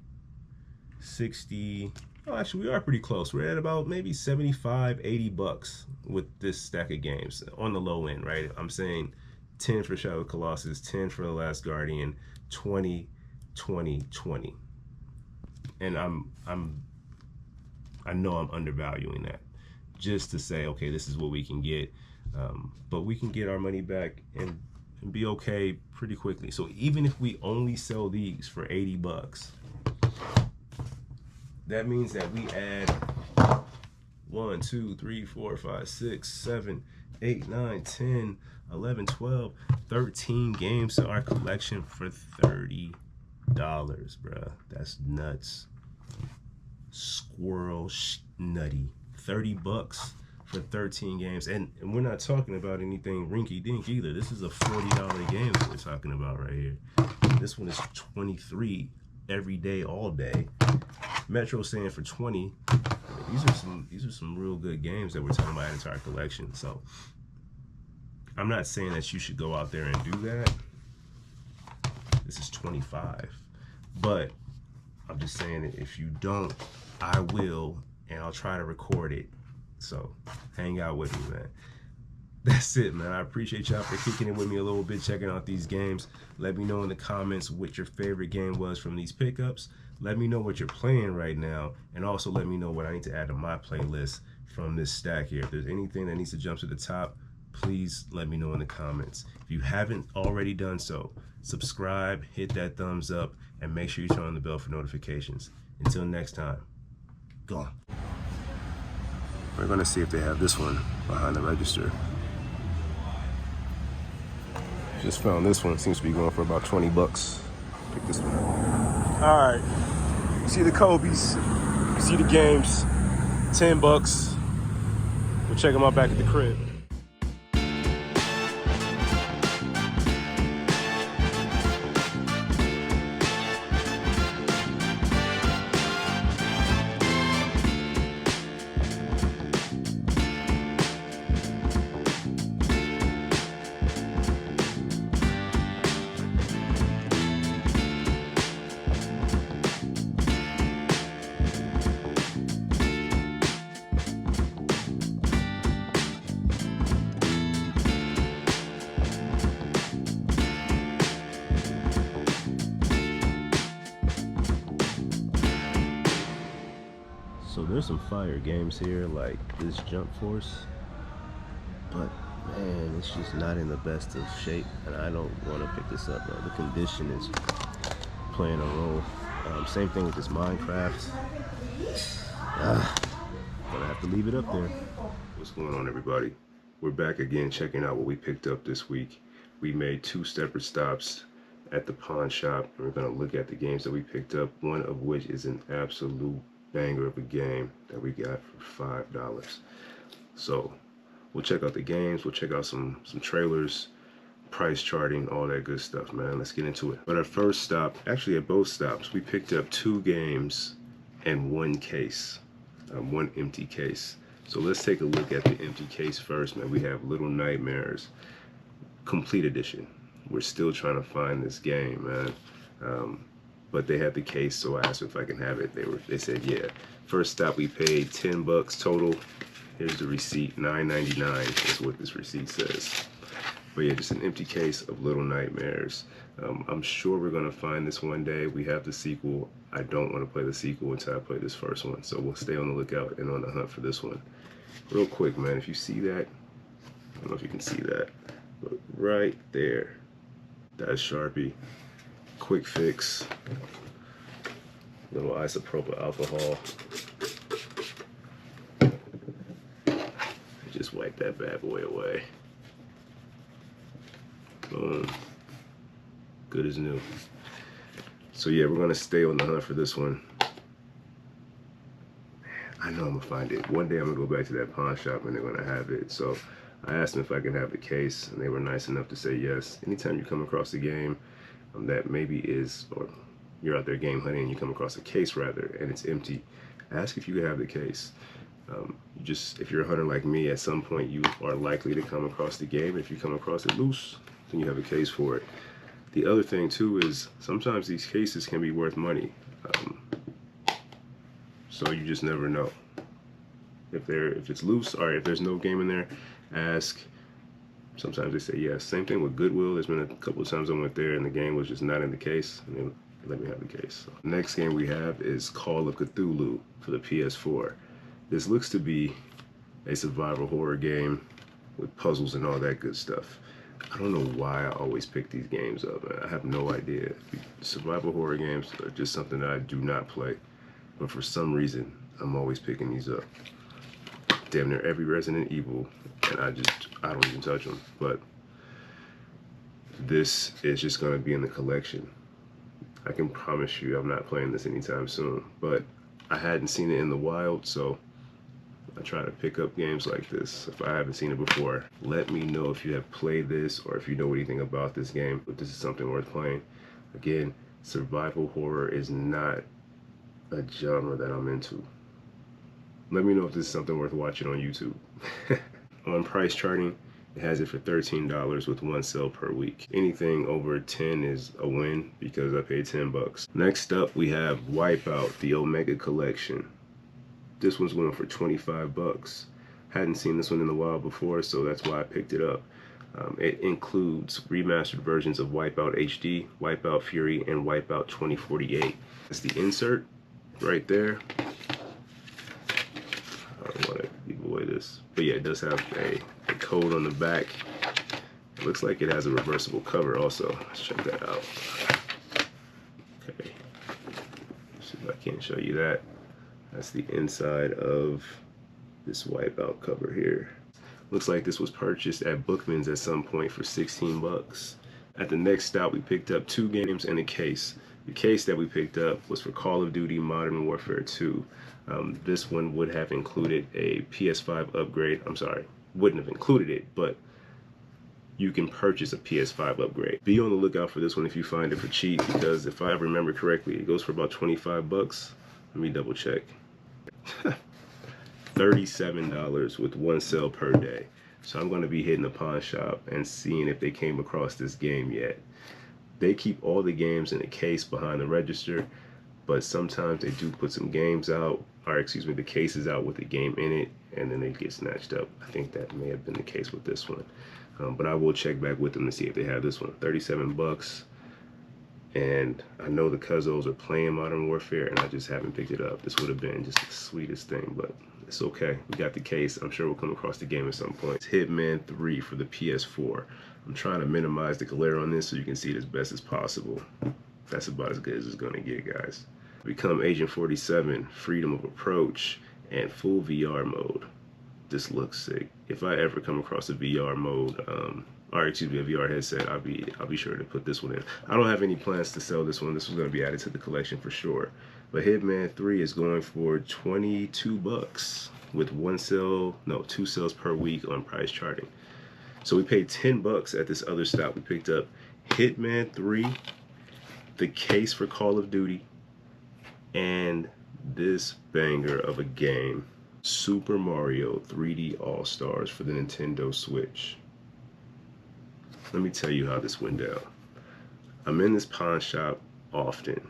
60. Oh, actually, we are pretty close. We're at about maybe 75, 80 bucks with this stack of games on the low end, right? I'm saying 10 for Shadow of the Colossus, 10 for The Last Guardian, 20, 20, 20. And I know I'm undervaluing that just to say, okay, this is what we can get. But we can get our money back and be okay pretty quickly. So even if we only sell these for 80 bucks, that means that we add 1, 2, 3, 4, 5, 6, 7, 8, 9, 10, 11, 12, 13 games to our collection for $30, bruh. That's nuts. Squirrel nutty. 30 bucks for 13 games. And we're not talking about anything rinky-dink either. This is a $40 game that we're talking about right here. This one is 23 every day, all day. Metro's saying for 20. These are some real good games that we're talking about into our collection. So I'm not saying that you should go out there and do that. This is 25. But I'm just saying that if you don't, I will, and I'll try to record it. So hang out with me, man. That's it, man. I appreciate y'all for kicking it with me a little bit, checking out these games. Let me know in the comments what your favorite game was from these pickups. Let me know what you're playing right now, and also let me know what I need to add to my playlist from this stack here. If there's anything that needs to jump to the top, please let me know in the comments. If you haven't already done so, subscribe, hit that thumbs up, and make sure you turn on the bell for notifications. Until next time, gone. We're gonna see if they have this one behind the register. Just found this one. Seems to be going for about 20 bucks. Pick this one up. All right. You see the Kobe's. You see the games. 10 bucks. We'll check them out back at the crib. So there's some fire games here, like this Jump Force, but man, it's just not in the best of shape, and I don't want to pick this up, bro. The condition is playing a role. Same thing with this Minecraft. Gonna have to leave it up there. What's going on, everybody? We're back again, checking out what we picked up this week. We made 2 separate stops at the pawn shop, and we're gonna look at the games that we picked up, one of which is an absolute banger of a game that we got for $5. So we'll check out the games, we'll check out some trailers, price charting, all that good stuff, man. Let's get into it. But our first stop, actually at both stops, we picked up 2 games and 1 case, 1 empty case. So let's take a look at the empty case first, man. We have Little Nightmares Complete Edition. We're still trying to find this game, man. But they had the case, so I asked if I can have it. They said yeah. First stop, we paid 10 bucks total. Here's the receipt, $9.99 is what this receipt says. But But yeah, just an empty case of Little Nightmares. I'm sure we're gonna find this one day. We have the sequel. I don't want to play the sequel until I play this first one, so we'll stay on the lookout and on the hunt for this one. Real quick, man, if you see that, I don't know if you can see that, but right there, that's Sharpie. Quick fix. Little isopropyl alcohol. Just wipe that bad boy away. Boom. Good as new. So yeah, we're gonna stay on the hunt for this one. I know I'm gonna find it. One day I'm gonna go back to that pawn shop and they're gonna have it. So I asked them if I can have the case, and they were nice enough to say yes. Anytime you come across a game that maybe is, or you're out there game hunting and you come across a case rather, and it's empty, ask if you can have the case. If you're a hunter like me, at some point you are likely to come across the game. If you come across it loose, then you have a case for it. The other thing too is sometimes these cases can be worth money. So you just never know. If it's loose, or if there's no game in there, ask. Sometimes they say yes. Same thing with Goodwill. There's been a couple of times I went there and the game was just not in the case, and they let me have the case. So, next game we have is Call of Cthulhu for the PS4. This looks to be a survival horror game with puzzles and all that good stuff. I don't know why I always pick these games up. I have no idea. Survival horror games are just something that I do not play, but for some reason I'm always picking these up. Damn near every Resident Evil, and I don't even touch them. But this is just gonna be in the collection. I can promise you I'm not playing this anytime soon, but I hadn't seen it in the wild, so I try to pick up games like this if I haven't seen it before. Let me know if you have played this or if you know anything about this game, but this is something worth playing. Again, survival horror is not a genre that I'm into. Let me know if this is something worth watching on YouTube. On price charting, it has it for $13 with 1 sale per week. Anything over 10 is a win because I paid 10 bucks. Next up, we have Wipeout, the Omega Collection. This one's going for 25 bucks. Hadn't seen this one in a while before, so that's why I picked it up. It includes remastered versions of Wipeout HD, Wipeout Fury, and Wipeout 2048. That's the insert right there. I don't want to give away this, but yeah, it does have a code on the back. It looks like it has a reversible cover also. Let's check that out. Okay, let's see if I can't show you that. That's the inside of this Wipeout cover here. Looks like this was purchased at Bookman's at some point for 16 bucks. At the next stop, we picked up 2 games and a case. The case that we picked up was for Call of Duty Modern Warfare 2. This one would have included a PS5 upgrade. I'm sorry, wouldn't have included it, but you can purchase a PS5 upgrade. Be on the lookout for this one if you find it for cheap, because if I remember correctly, it goes for about 25 bucks. Let me double check. $37 with 1 sale per day. So I'm going to be hitting the pawn shop and seeing if they came across this game yet. They keep all the games in a case behind the register, but sometimes they do put some games out, or excuse me, the cases out with the game in it, and then they get snatched up. I think that may have been the case with this one. But I will check back with them to see if they have this one. 37 bucks. And I know the Cuzzos are playing Modern Warfare, and I just haven't picked it up. This would have been just the sweetest thing, but it's okay. We got the case. I'm sure we'll come across the game at some point. It's Hitman 3 for the PS4. I'm trying to minimize the glare on this so you can see it as best as possible. That's about as good as it's going to get, guys. Become Agent 47, Freedom of Approach, and full VR mode. This looks sick. If I ever come across a VR mode, or excuse me, a VR headset, I'll be sure to put this one in. I don't have any plans to sell this one. This was going to be added to the collection for sure. But Hitman 3 is going for 22 bucks with 2 sales per week on price charting. So we paid 10 bucks at this other stop. We picked up Hitman 3, the case for Call of Duty, and this banger of a game, Super Mario 3D All-Stars for the Nintendo Switch. Let me tell you how this went down. I'm in this pawn shop often.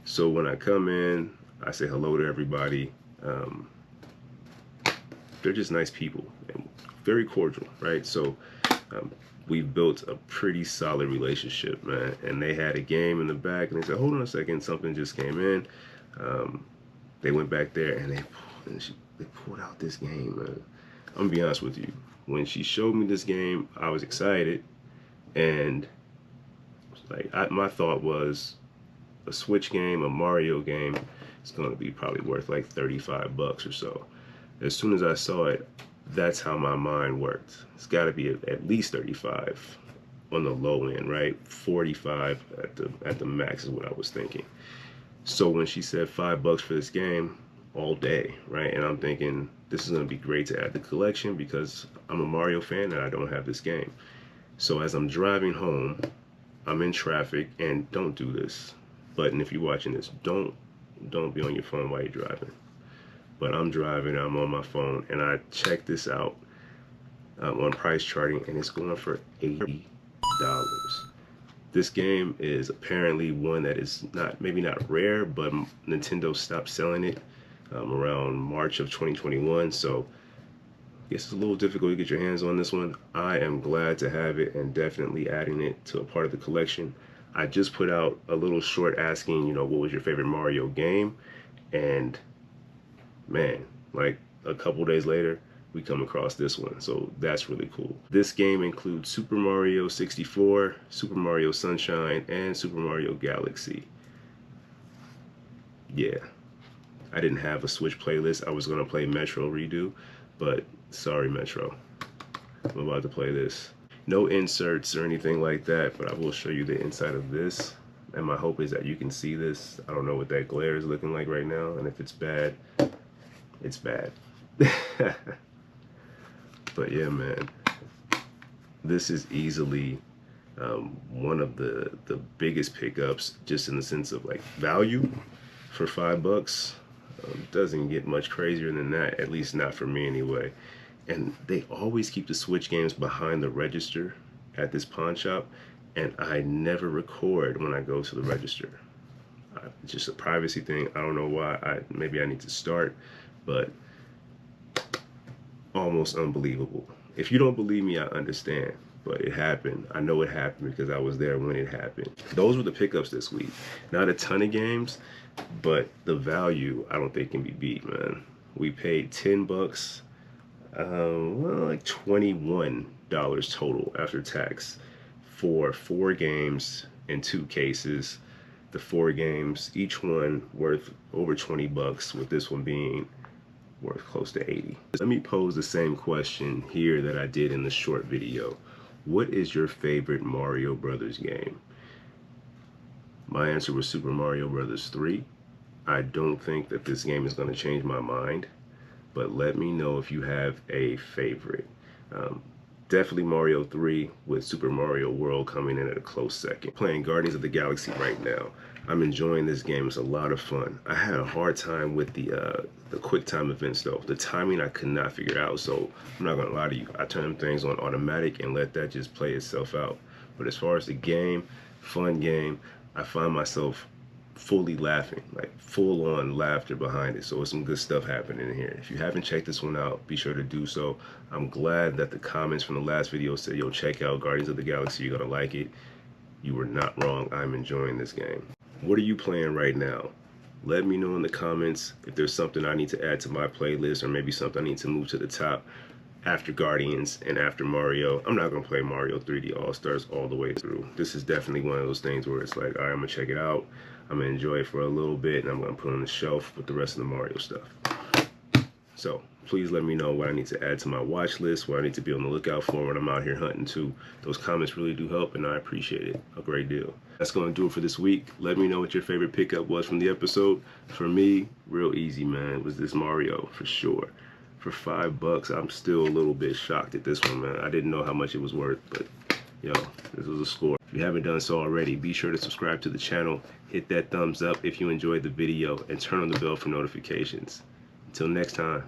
So when I come in, I say hello to everybody. They're just nice people and very cordial, right? So we've built a pretty solid relationship, man. And they had a game in the back, and they said, hold on a second, something just came in. They went back there, and they pulled out this game, man. I'm gonna be honest with you. When she showed me this game, I was excited, and like my thought was a Switch game, a Mario game, it's gonna be probably worth like 35 bucks or so. As soon as I saw it, that's how my mind worked. It's gotta be at least 35 on the low end, right? 45 at the max is what I was thinking. So when she said $5 for this game, all day, right? And I'm thinking this is gonna be great to add to the collection because I'm a Mario fan and I don't have this game. So as I'm driving home, I'm in traffic, and don't do this. But and if you're watching this, don't be on your phone while you're driving. But I'm driving, I'm on my phone, and I check this out on price charting, and it's going for $80. This game is apparently one that is maybe not rare, but Nintendo stopped selling it around March of 2021. So I guess it's a little difficult to get your hands on this one. I am glad to have it and definitely adding it to a part of the collection. I just put out a little short asking, what was your favorite Mario game? And man, like a couple days later, we come across this one. So that's really cool. This game includes Super Mario 64, Super Mario Sunshine, and Super Mario Galaxy. Yeah, I didn't have a Switch playlist. I was gonna play Metro Redo, but sorry, Metro. I'm about to play this. No inserts or anything like that, but I will show you the inside of this. And my hope is that you can see this. I don't know what that glare is looking like right now, and if it's bad, it's bad. But yeah, man, this is easily one of the biggest pickups, just in the sense of like value for $5. Doesn't get much crazier than that, at least not for me anyway. And they always keep the Switch games behind the register at this pawn shop, and I never record when I go to the register. It's just a privacy thing. I don't know why. Maybe I need to start, but almost unbelievable. If you don't believe me, I understand, but it happened. I know it happened because I was there when it happened. Those were the pickups this week. Not a ton of games, but the value I don't think can be beat, man. We paid $10, well, like $21 total after tax for 4 games in 2 cases. The 4 games, each one worth over 20 bucks, with this one being worth close to 80. Let me pose the same question here that I did in the short video. What is your favorite Mario Brothers game? My answer was Super Mario Brothers 3. I don't think that this game is going to change my mind, but let me know if you have a favorite. Definitely Mario 3, with Super Mario World coming in at a close second. Playing Guardians of the Galaxy right now. I'm enjoying this game. It's a lot of fun. I had a hard time with the quick time events though. The timing I could not figure out, so I'm not gonna lie to you. I turn things on automatic and let that just play itself out. But as far as the game, fun game, I find myself fully laughing, like full on laughter behind it. So it's some good stuff happening in here. If you haven't checked this one out, be sure to do so. I'm glad that the comments from the last video said, yo, check out Guardians of the Galaxy, you're gonna like it. You were not wrong. I'm enjoying this game. What are you playing right now? Let me know in the comments if there's something I need to add to my playlist, or maybe something I need to move to the top after Guardians and after Mario. I'm not gonna play Mario 3D All-Stars all the way through. This is definitely one of those things where it's like, all right, I'm gonna check it out, I'm gonna enjoy it for a little bit, and I'm gonna put it on the shelf with the rest of the Mario stuff. So please let me know what I need to add to my watch list, what I need to be on the lookout for when I'm out here hunting too. Those comments really do help, and I appreciate it a great deal. That's gonna do it for this week. Let me know what your favorite pickup was from the episode. For me, real easy, man. It was this Mario for sure. For $5, I'm still a little bit shocked at this one, man. I didn't know how much it was worth, but yo, this was a score. If you haven't done so already, be sure to subscribe to the channel, hit that thumbs up if you enjoyed the video, and turn on the bell for notifications. Until next time.